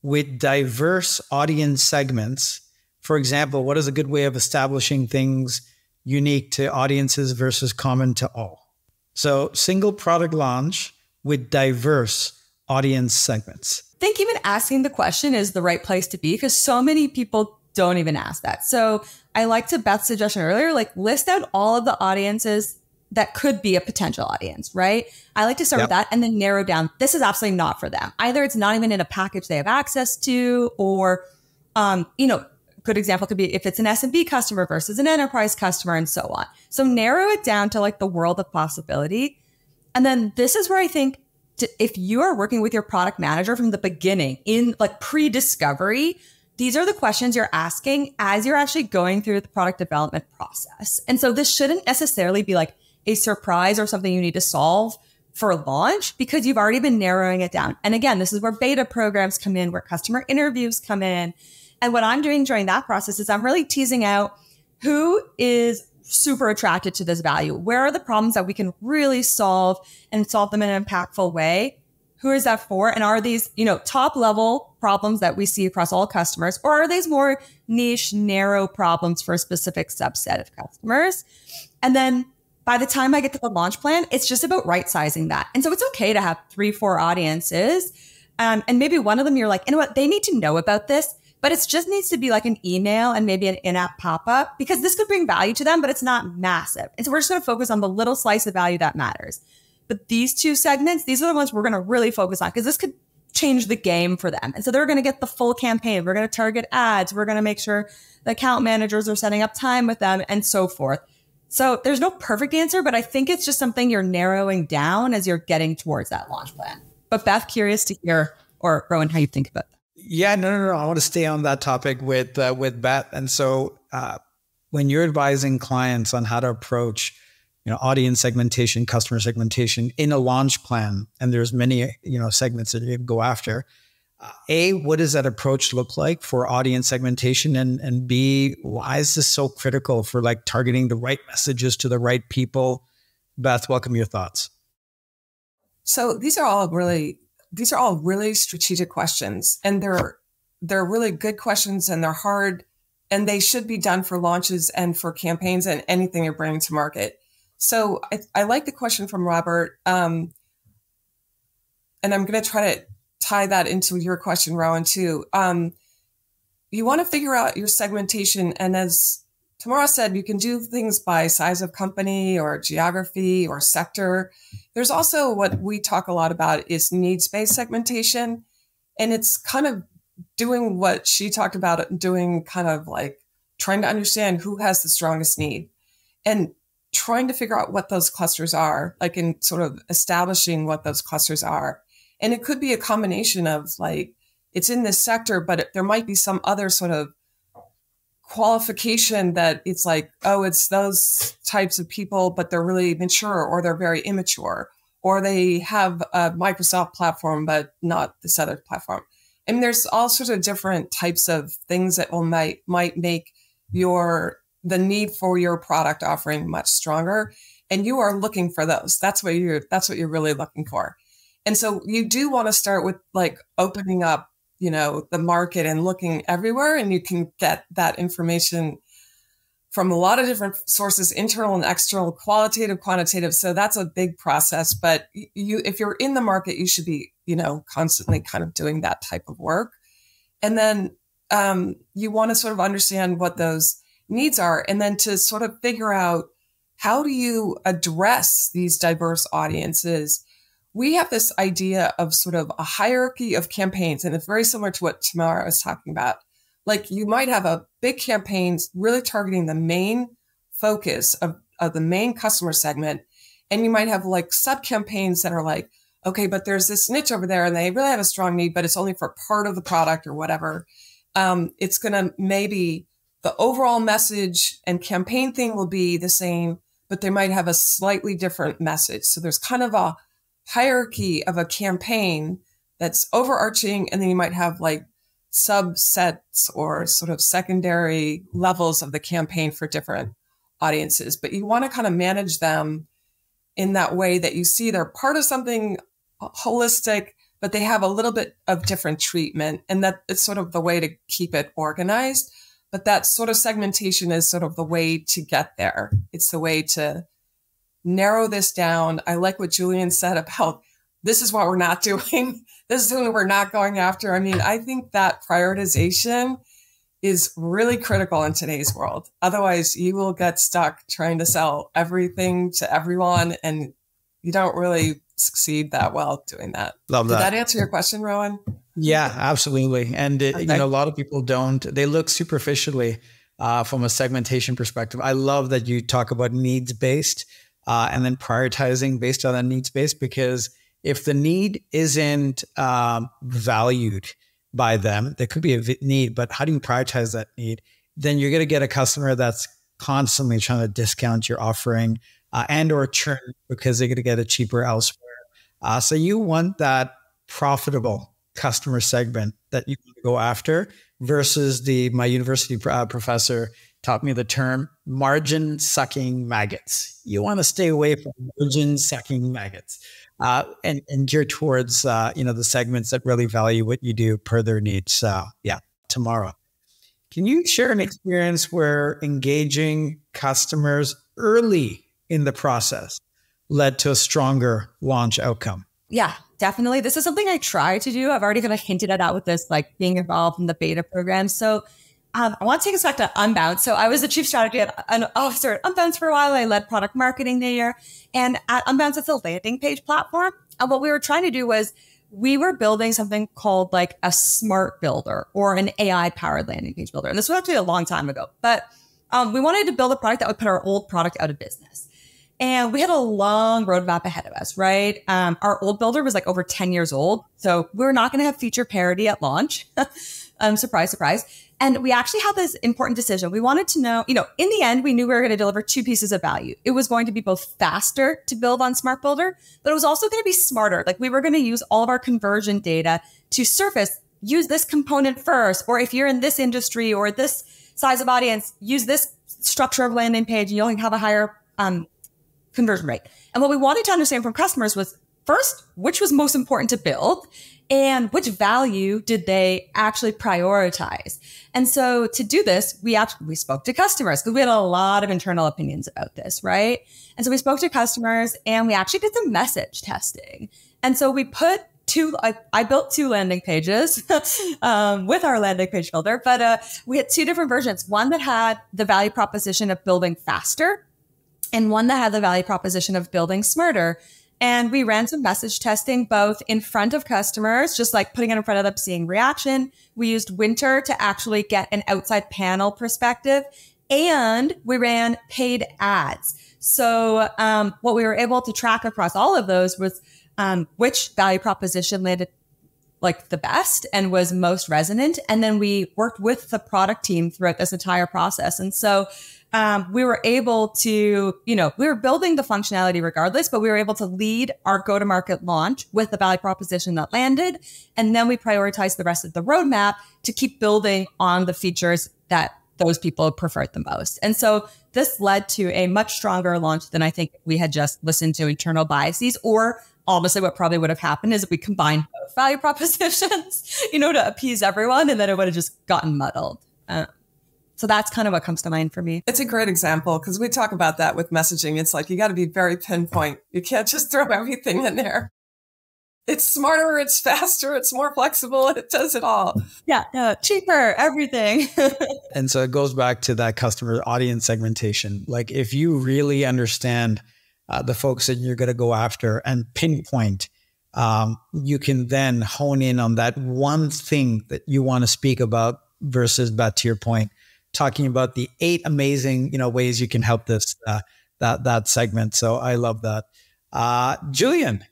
S1: with diverse audience segments? For example, what is a good way of establishing things unique to audiences versus common to all? So single product launch with diverse audience segments.
S3: I think even asking the question is the right place to be, because so many people don't even ask that. So I like to Beth's suggestion earlier, like list out all of the audiences that could be a potential audience, right? I like to start with that and then narrow down. This is absolutely not for them. Either it's not even in a package they have access to, or, good example could be if it's an SMB customer versus an enterprise customer and so on. So narrow it down to like the world of possibility. And then this is where I think if you are working with your product manager from the beginning in like pre-discovery, these are the questions you're asking as you're actually going through the product development process. And so this shouldn't necessarily be like a surprise or something you need to solve for launch, because you've already been narrowing it down. And again, this is where beta programs come in, where customer interviews come in. And what I'm doing during that process is I'm really teasing out who is super attracted to this value. Where are the problems that we can really solve and solve them in an impactful way? Who is that for? And are these, top level problems that we see across all customers, or are these more niche, narrow problems for a specific subset of customers? And then by the time I get to the launch plan, it's just about right sizing that. And so it's okay to have 3-4 audiences. And maybe one of them, you're like, you know what? They need to know about this, but it just needs to be like an email and maybe an in-app pop-up, because this could bring value to them, but it's not massive. And so we're just going to focus on the little slice of value that matters. But these two segments, these are the ones we're going to really focus on, because this could change the game for them. And so they're going to get the full campaign. We're going to target ads. We're going to make sure the account managers are setting up time with them and so forth. So there's no perfect answer, but I think it's just something you're narrowing down as you're getting towards that launch plan. But Beth, curious to hear, or Rowan, how you think about that.
S1: Yeah, no. I want to stay on that topic with Beth. And so when you're advising clients on how to approach, audience segmentation, customer segmentation in a launch plan, and there's many, segments that you go after. What does that approach look like for audience segmentation? And B, why is this so critical for like targeting the right messages to the right people? Beth, welcome your thoughts.
S4: So these are all really strategic questions, and they're really good questions, and they're hard, and they should be done for launches and for campaigns and anything you're bringing to market. So I like the question from Robert, and I'm going to try to tie that into your question, Rowan, too. You want to figure out your segmentation. And as Tamara said, you can do things by size of company or geography or sector. There's also what we talk a lot about is needs-based segmentation. And it's kind of doing what she talked about, doing kind of like trying to understand who has the strongest need and trying to figure out what those clusters are, like in sort of establishing what those clusters are. And it could be a combination of like, it's in this sector, but there might be some other sort of qualification that it's like, oh, it's those types of people, but they're really mature or they're very immature, or they have a Microsoft platform, but not this other platform. I mean, there's all sorts of different types of things that might make the need for your product offering much stronger. And you are looking for those. That's what you're really looking for. And so you do want to start with like opening up, the market and looking everywhere, and you can get that information from a lot of different sources, internal and external, qualitative, quantitative. So that's a big process. But if you're in the market, you should be, constantly kind of doing that type of work. And then you want to sort of understand what those needs are, and then to sort of figure out, how do you address these diverse audiences? We have this idea of sort of a hierarchy of campaigns, and it's very similar to what Tamara was talking about. Like, you might have a big campaign really targeting the main focus of the main customer segment. And you might have like sub campaigns that are like, okay, but there's this niche over there and they really have a strong need, but it's only for part of the product or whatever. It's going to maybe the overall message and campaign thing will be the same, but they might have a slightly different message. So there's kind of a hierarchy of a campaign that's overarching. And then you might have like subsets or sort of secondary levels of the campaign for different audiences. But you want to kind of manage them in that way that you see they're part of something holistic, but they have a little bit of different treatment. And that it's sort of the way to keep it organized. But that sort of segmentation is sort of the way to get there. It's the way to narrow this down. I like what Julien said about, this is what we're not doing. This is who we're not going after. I mean, I think that prioritization is really critical in today's world. Otherwise, you will get stuck trying to sell everything to everyone, and you don't really succeed that well doing that.
S1: Love that.
S4: Did that answer your question, Rowan?
S1: Yeah, absolutely. And
S4: Okay.
S1: a lot of people they look superficially from a segmentation perspective. I love that you talk about needs-based and then prioritizing based on that needs-based, because if the need isn't valued by them, there could be a need, but how do you prioritize that need? Then you're going to get a customer that's constantly trying to discount your offering and or churn because they're going to get it cheaper elsewhere. So you want that profitable customer segment that you can go after versus my university professor taught me the term margin sucking maggots. You want to stay away from margin sucking maggots. And gear towards, the segments that really value what you do per their needs. So Tamara, can you share an experience where engaging customers early in the process led to a stronger launch outcome?
S3: Yeah, definitely. This is something I try to do. I've already kind of hinted at that with this, like being involved in the beta program. So I want to take us back to Unbound. So I was the chief strategy officer at Unbound for a while. I led product marketing there. And at Unbound, it's a landing page platform. And what we were trying to do was we were building something called like a smart builder or an AI powered landing page builder. And this was actually a long time ago, but we wanted to build a product that would put our old product out of business. And we had a long roadmap ahead of us, right? Our old builder was like over 10 years old. So we're not going to have feature parity at launch. Surprise, surprise. And we actually had this important decision. We wanted to know, in the end, we knew we were going to deliver two pieces of value. It was going to be both faster to build on Smart Builder, but it was also going to be smarter. Like we were going to use all of our conversion data to surface, use this component first, or if you're in this industry or this size of audience, use this structure of landing page and you'll have a higher conversion rate. And what we wanted to understand from customers was first, which was most important to build and which value did they actually prioritize? And so to do this, we spoke to customers because we had a lot of internal opinions about this, right? And so we spoke to customers and we actually did some message testing. And so we put I built two landing pages with our landing page builder, but we had two different versions. One that had the value proposition of building faster and one that had the value proposition of building smarter. And we ran some message testing both in front of customers, just like putting it in front of them, seeing reaction. We used Winter to actually get an outside panel perspective. And we ran paid ads. So what we were able to track across all of those was which value proposition landed like the best and was most resonant. And then we worked with the product team throughout this entire process. And so we were able to, we were building the functionality regardless, but we were able to lead our go-to-market launch with the value proposition that landed. And then we prioritized the rest of the roadmap to keep building on the features that those people preferred the most. And so this led to a much stronger launch than I think we had just listened to internal biases, or honestly, what probably would have happened is if we combined both value propositions, to appease everyone, and then it would have just gotten muddled. So that's kind of what comes to mind for me.
S4: It's a great example because we talk about that with messaging. It's like, you got to be very pinpoint. You can't just throw everything in there. It's smarter, it's faster, it's more flexible, it does it all.
S3: Yeah, cheaper, everything.
S1: And so it goes back to that customer audience segmentation. Like if you really understand the folks that you're going to go after and pinpoint, you can then hone in on that one thing that you want to speak about versus, back to your point, talking about the 8 amazing, ways you can help this, that segment. So I love that. Julien,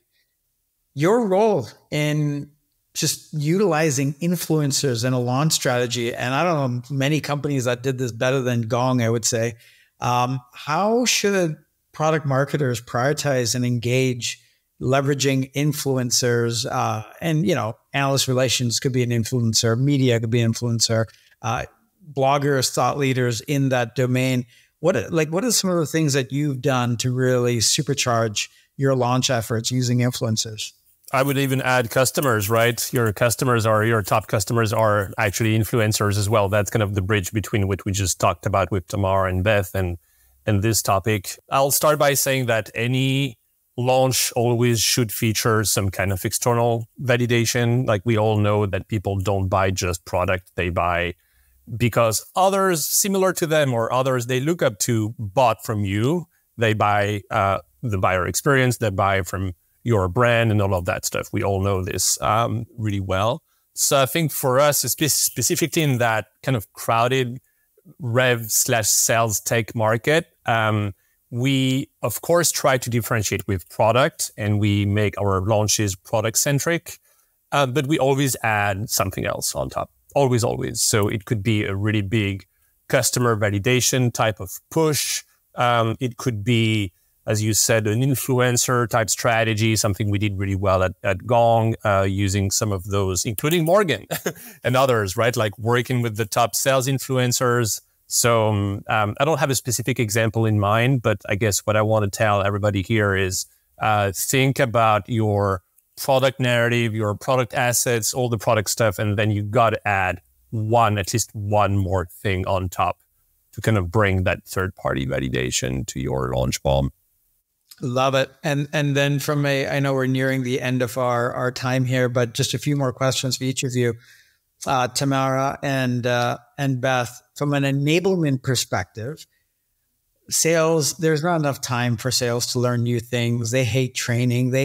S1: your role in just utilizing influencers in a launch strategy, and I don't know many companies that did this better than Gong, I would say. How should product marketers prioritize and engage leveraging influencers? And analyst relations could be an influencer, media could be an influencer, bloggers, thought leaders in that domain. What are some of the things that you've done to really supercharge your launch efforts using influencers?
S2: I would even add customers, right? Your top customers are actually influencers as well. That's kind of the bridge between what we just talked about with Tamara and Beth and this topic. I'll start by saying that any launch always should feature some kind of external validation. Like we all know that people don't buy just product. They buy because others similar to them or others they look up to bought from you. They buy the buyer experience, they buy from your brand and all of that stuff. We all know this really well. So I think for us, specifically in that kind of crowded rev/sales tech market, we of course try to differentiate with product and we make our launches product centric, but we always add something else on top. Always. So it could be a really big customer validation type of push. It could be, as you said, an influencer type strategy, something we did really well at Gong, using some of those, including Morgan and others, right? Like working with the top sales influencers. So I don't have a specific example in mind, but I guess what I want to tell everybody here is think about your product narrative, your product assets, all the product stuff, and then you got to add at least one more thing on top to kind of bring that third-party validation to your launch bomb.
S1: Love it. And then I know we're nearing the end of our time here, but just a few more questions for each of you, Tamara and Beth. From an enablement perspective, sales, there's not enough time for sales to learn new things. They hate training.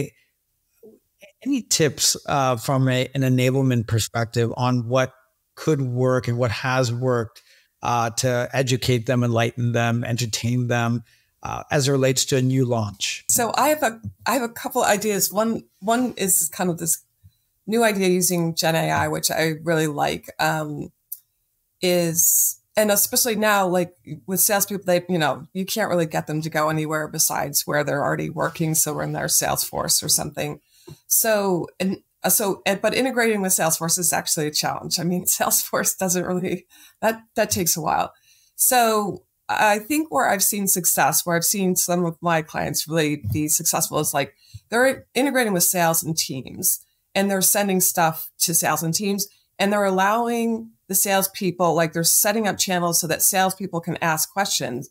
S1: Any tips from an enablement perspective on what could work and what has worked to educate them, enlighten them, entertain them, as it relates to a new launch?
S4: So I have a couple ideas. One is kind of this new idea using Gen AI, which I really like, and especially now, like with salespeople, you can't really get them to go anywhere besides where they're already working. So in their Salesforce or something. But integrating with Salesforce is actually a challenge. I mean, Salesforce doesn't really, that takes a while. So I think where I've seen success, where I've seen some of my clients really be successful is like they're integrating with sales and teams and they're sending stuff to sales and teams and they're allowing the salespeople, like they're setting up channels so that salespeople can ask questions.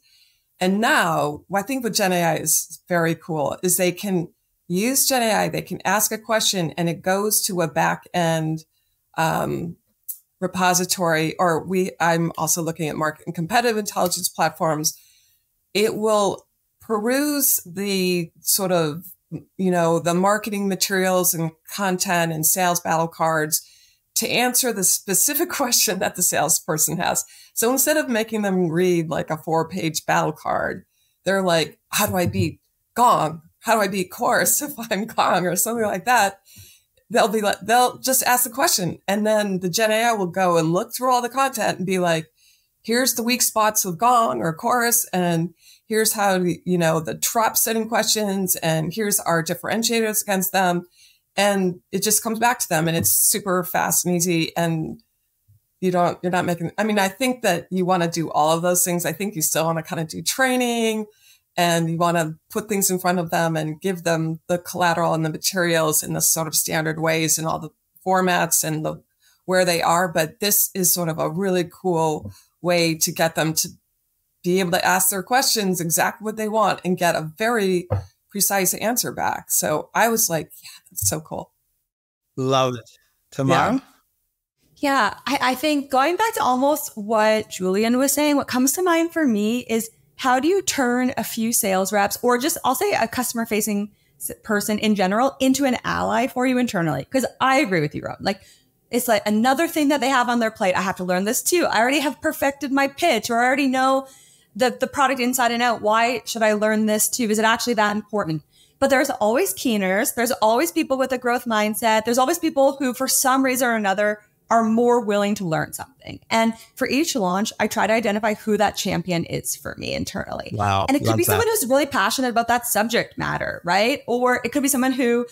S4: And now what I think with Gen AI is very cool is they can use Gen AI, they can ask a question and it goes to a back end repository, or I'm also looking at market and competitive intelligence platforms. It will peruse the sort of, the marketing materials and content and sales battle cards to answer the specific question that the salesperson has. So instead of making them read like a 4-page battle card, they're like, how do I beat Gong? How do I beat Chorus if I'm Gong or something like that? They'll just ask the question. And then the Gen AI will go and look through all the content and be like, here's the weak spots of Gong or Chorus. And here's how, the trap setting questions. And here's our differentiators against them. And it just comes back to them and it's super fast and easy. And you're not making, I think that you want to do all of those things. I think you still want to kind of do training and you want to put things in front of them and give them the collateral and the materials in the sort of standard ways and all the formats and where they are. But this is sort of a really cool way to get them to be able to ask their questions exactly what they want and get a very precise answer back. So I was like, yeah, that's so cool.
S1: Love it. Tamara?
S3: Yeah, I think going back to almost what Julien was saying, what comes to mind for me is how do you turn a few sales reps, or just I'll say a customer facing person in general, into an ally for you internally? Because I agree with you, Rob. Like, it's like another thing that they have on their plate. I have to learn this too. I already have perfected my pitch, or I already know the product inside and out. Why should I learn this too? Is it actually that important? But there's always keeners. There's always people with a growth mindset. There's always people who, for some reason or another, are more willing to learn something. And for each launch, I try to identify who that champion is for me internally.
S1: Wow.
S3: And it could be someone who's really passionate about that subject matter, right? Or it could be someone who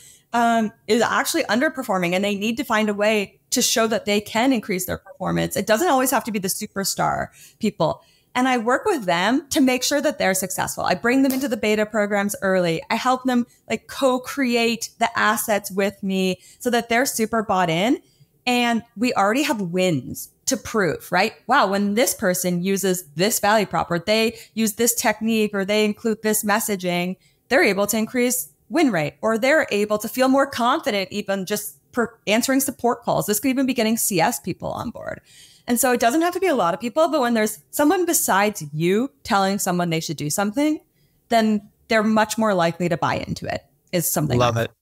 S3: is actually underperforming and they need to find a way to show that they can increase their performance. It doesn't always have to be the superstar people. And I work with them to make sure that they're successful. I bring them into the beta programs early. I help them like co-create the assets with me so that they're super bought in. And we already have wins to prove, right? Wow, when this person uses this value prop, or they use this technique, or they include this messaging, they're able to increase win rate, or they're able to feel more confident even just answering support calls. This could even be getting CS people on board. And so it doesn't have to be a lot of people, but when there's someone besides you telling someone they should do something, then they're much more likely to buy into it, is something.
S1: Love it.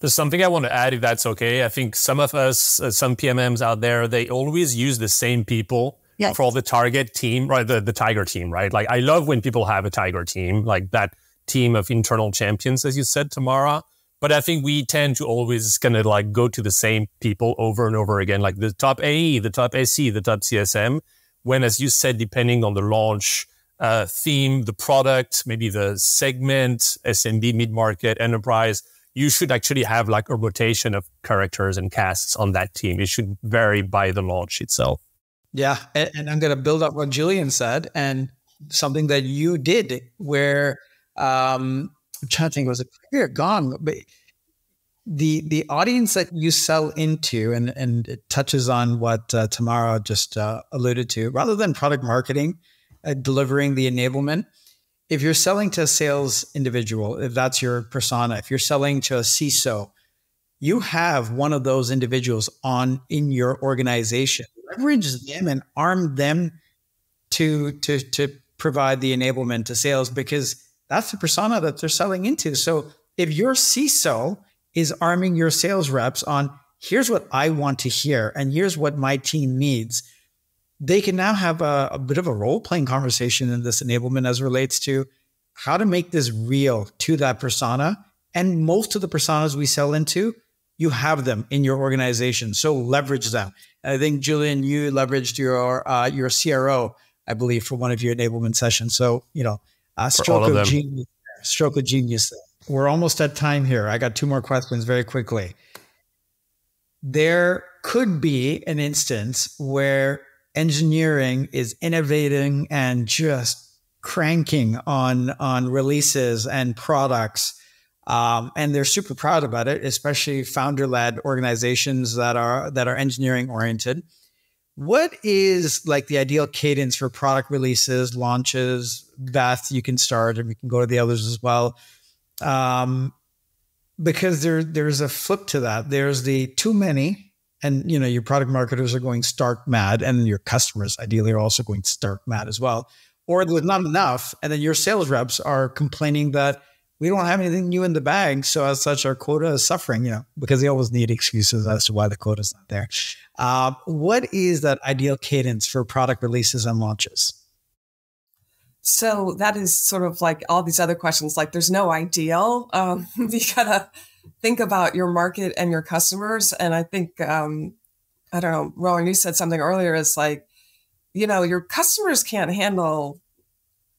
S2: There's something I want to add, if that's okay. I think some of us, some PMMs out there, they always use the same people for the target team, right? The tiger team, right? Like, I love when people have a tiger team, like that team of internal champions, as you said, Tamara. But I think we tend to always kind of like go to the same people over and over again, like the top AE, the top SC, the top CSM. When, as you said, depending on the launch theme, the product, maybe the segment, SMB, mid-market, enterprise, you should actually have like a rotation of characters and casts on that team. It should vary by the launch itself.
S1: Yeah. And I'm going to build up what Julien said, and something that you did where, I'm trying to think, was it clear gone? But the audience that you sell into, and it touches on what Tamara just alluded to, rather than product marketing, delivering the enablement, if you're selling to a sales individual, if that's your persona, if you're selling to a CISO, you have one of those individuals in your organization. Leverage them and arm them to provide the enablement to sales, because that's the persona that they're selling into. So if your CISO is arming your sales reps on, here's what I want to hear and here's what my team needs, they can now have a bit of a role-playing conversation in this enablement as relates to how to make this real to that persona. And most of the personas we sell into, you have them in your organization. So leverage them. And I think, Julien, you leveraged your CRO, I believe, for one of your enablement sessions. So, stroke of genius. We're almost at time here. I got two more questions very quickly. There could be an instance where engineering is innovating and just cranking on releases and products. And they're super proud about it, especially founder-led organizations that are engineering oriented. What is like the ideal cadence for product releases, launches? Beth, you can start, and we can go to the others as well. Because there's a flip to that. There's the too many, and your product marketers are going stark mad, and your customers ideally are also going stark mad as well. Or there's not enough, and then your sales reps are complaining that we don't have anything new in the bag, so as such, our quota is suffering, because they always need excuses as to why the quota is not there. What is that ideal cadence for product releases and launches?
S4: So that is sort of like all these other questions, like there's no ideal. You gotta think about your market and your customers. And I think, I don't know, Rowan, you said something earlier, is like, your customers can't handle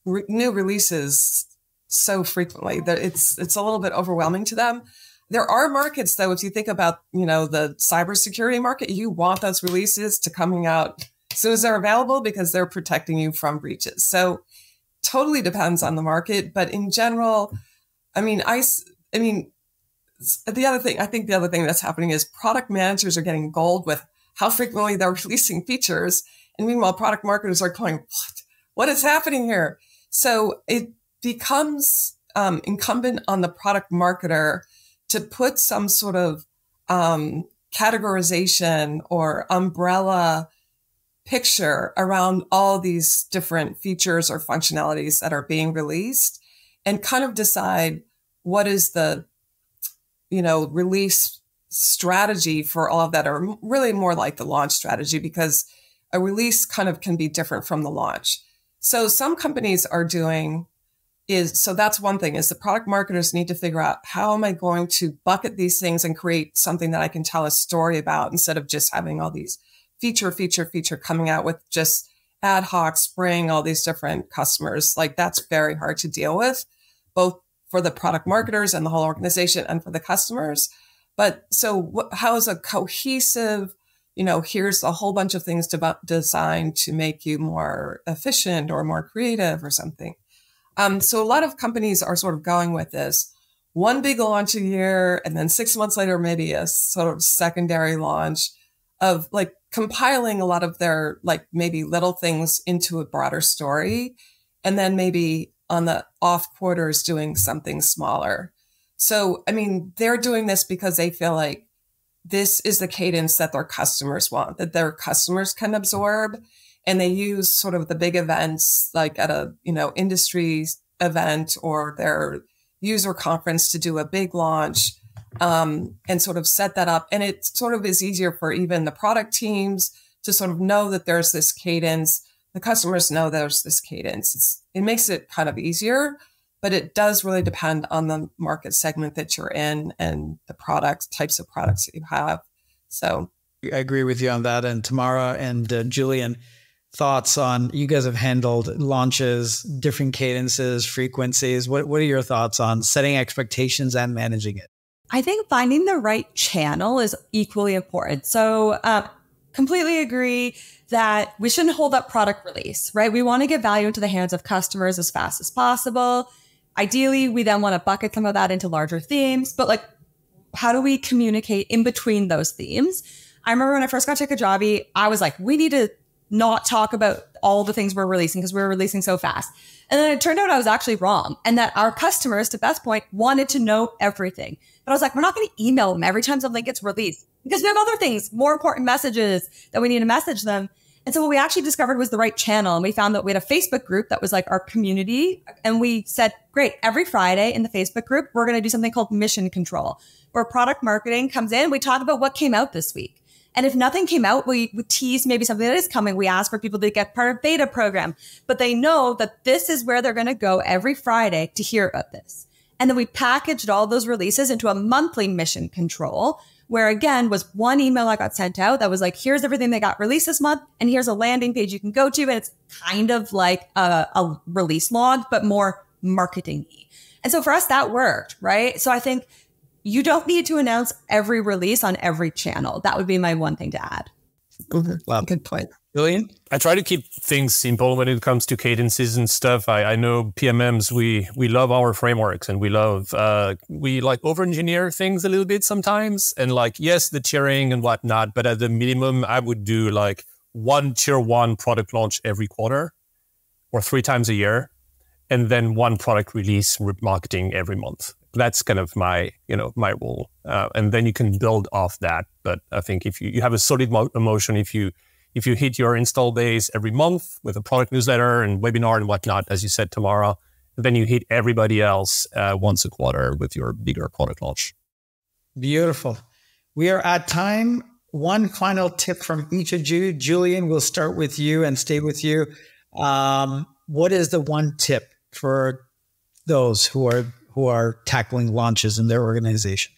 S4: new releases so frequently that it's a little bit overwhelming to them. There are markets, though, if you think about, the cybersecurity market, you want those releases to coming out as soon as they're available because they're protecting you from breaches. So totally depends on the market. But in general, I think the other thing that's happening is product managers are getting gold with how frequently they're releasing features. And meanwhile, product marketers are going, what is happening here? So it becomes incumbent on the product marketer to put some sort of categorization or umbrella picture around all these different features or functionalities that are being released and kind of decide what is the, release strategy for all of that, or really more like the launch strategy, because a release kind of can be different from the launch. So some companies are doing so that's one thing, is the product marketers need to figure out, how am I going to bucket these things and create something that I can tell a story about, instead of just having all these feature coming out with just ad hoc spraying all these different customers. Like, that's very hard to deal with, both for the product marketers and the whole organization and for the customers. But so how is a cohesive, here's a whole bunch of things designed to make you more efficient or more creative or something. So a lot of companies are sort of going with this one big launch a year, and then 6 months later, maybe a sort of secondary launch of like compiling a lot of their like maybe little things into a broader story. And then maybe on the off quarters doing something smaller. So, I mean, they're doing this because they feel like this is the cadence that their customers want, that their customers can absorb. And they use sort of the big events, like at a, industry event or their user conference, to do a big launch and sort of set that up. And it sort of is easier for even the product teams to sort of know that there's this cadence. The customers know there's this cadence. It makes it kind of easier, but it does really depend on the market segment that you're in and the types of products that you have. So
S1: I agree with you on that. And Tamara and Julien, thoughts on, you guys have handled launches, different cadences, frequencies. What are your thoughts on setting expectations and managing it?
S3: I think finding the right channel is equally important. So completely agree that we shouldn't hold up product release, right? We want to get value into the hands of customers as fast as possible. Ideally, we then want to bucket some of that into larger themes, but like, how do we communicate in between those themes? I remember when I first got to Kajabi, I was like, we need to not talk about all the things we're releasing because we're releasing so fast. And then it turned out I was actually wrong, and that our customers, to Beth's point, wanted to know everything. But I was like, we're not going to email them every time something gets released because we have other things, more important messages that we need to message them. And so what we actually discovered was the right channel. And we found that we had a Facebook group that was like our community. And we said, great, every Friday in the Facebook group, we're going to do something called Mission Control, where product marketing comes in. We talk about what came out this week. And if nothing came out, we tease maybe something that is coming. We ask for people to get part of beta program, but they know that this is where they're going to go every Friday to hear about this. And then we packaged all those releases into a monthly Mission Control, where again was one email I got sent out that was like, here's everything that got released this month. And here's a landing page you can go to. And it's kind of like a release log, but more marketing-y. And so for us, that worked, right? So I think you don't need to announce every release on every channel. That would be my one thing to add.
S4: Mm-hmm. Wow, good point.
S1: Julien?
S2: I try to keep things simple when it comes to cadences and stuff. I know PMMs, we love our frameworks, and we like over-engineer things a little bit sometimes. And like, yes, the tiering and whatnot, but at the minimum, I would do like one tier 1 product launch every quarter or 3 times a year, and then one product release marketing every month. That's kind of my rule. And then you can build off that. But I think if you have a solid motion, if you hit your install base every month with a product newsletter and webinar and whatnot, as you said, Tamara, then you hit everybody else once a quarter with your bigger product launch.
S1: Beautiful. We are at time. One final tip from each of you. Julien, we'll start with you and stay with you. What is the one tip for those who are tackling launches in their organization?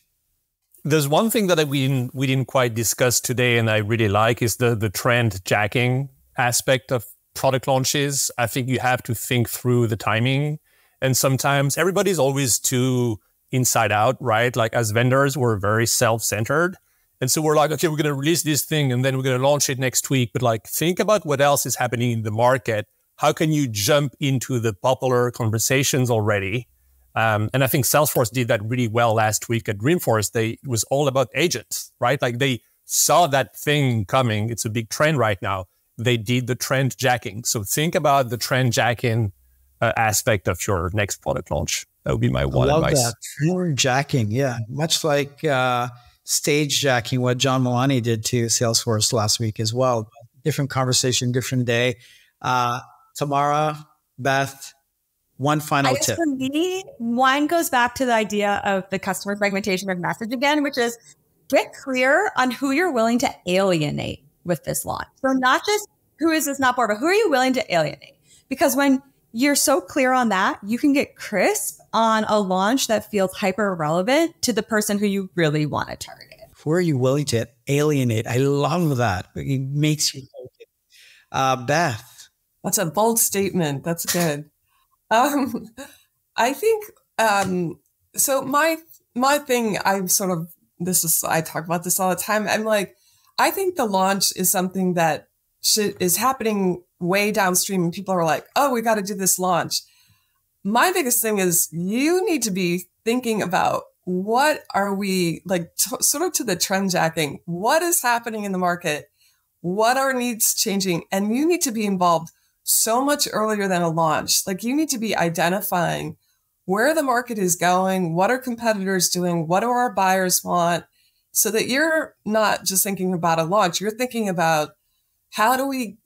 S2: There's one thing that we didn't quite discuss today, and I really like, is the trend jacking aspect of product launches. I think you have to think through the timing, and sometimes everybody's always too inside out, right? Like as vendors, we're very self-centered. And so we're like, okay, we're going to release this thing and then we're going to launch it next week. But like, think about what else is happening in the market. How can you jump into the popular conversations already? And I think Salesforce did that really well last week at Dreamforce. It was all about agents, right? Like they saw that thing coming. It's a big trend right now. they did the trend jacking. So think about the trend jacking aspect of your next product launch. That would be my one advice.
S1: Love that. Trend jacking. Yeah. Much like stage jacking, what John Milani did to Salesforce last week as well. Different conversation, different day. Tamara, Beth, one final tip.
S3: For me, one goes back to the idea of the customer segmentation of message again, which is get clear on who you're willing to alienate with this launch. So not just who is this not for, but who are you willing to alienate? Because when you're so clear on that, you can get crisp on a launch that feels hyper relevant to the person who you really want to target.
S1: Who are you willing to alienate? I love that. It makes you focus. Beth.
S4: That's a bold statement. That's good. I think, so my thing, I talk about this all the time. I'm like, I think the launch is something that is happening way downstream and people are like, oh, we got to do this launch. My biggest thing is you need to be thinking about what are we like, sort of to the trend jacking, what is happening in the market? What are needs changing? And you need to be involved so much earlier than a launch. Like you need to be identifying where the market is going, what are competitors doing, what do our buyers want, so that you're not just thinking about a launch, you're thinking about how do we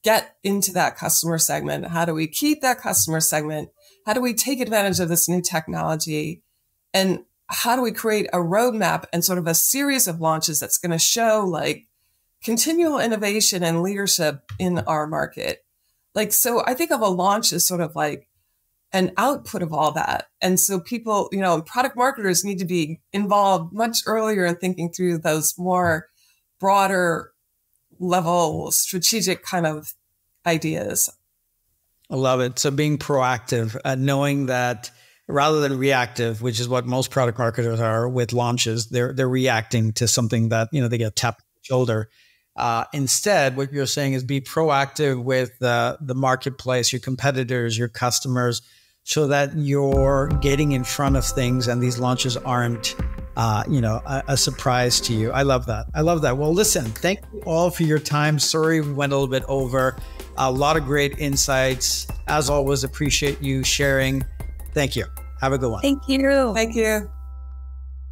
S4: get into that customer segment? How do we keep that customer segment? How do we take advantage of this new technology? And how do we create a roadmap and sort of a series of launches that's going to show like continual innovation and leadership in our market? Like, so I think of a launch as sort of like an output of all that. And so people, product marketers need to be involved much earlier in thinking through those more broader level strategic kind of ideas.
S1: I love it. So being proactive, knowing that rather than reactive, which is what most product marketers are with launches, they're reacting to something that, they get tapped on the shoulder. Instead, what you're saying is be proactive with the marketplace, your competitors, your customers, so that you're getting in front of things and these launches aren't, a surprise to you. I love that. Well, listen, thank you all for your time. Sorry, we went a little bit over. A lot of great insights. As always, appreciate you sharing. Thank you. Have a good one.
S3: Thank you.
S4: Thank you.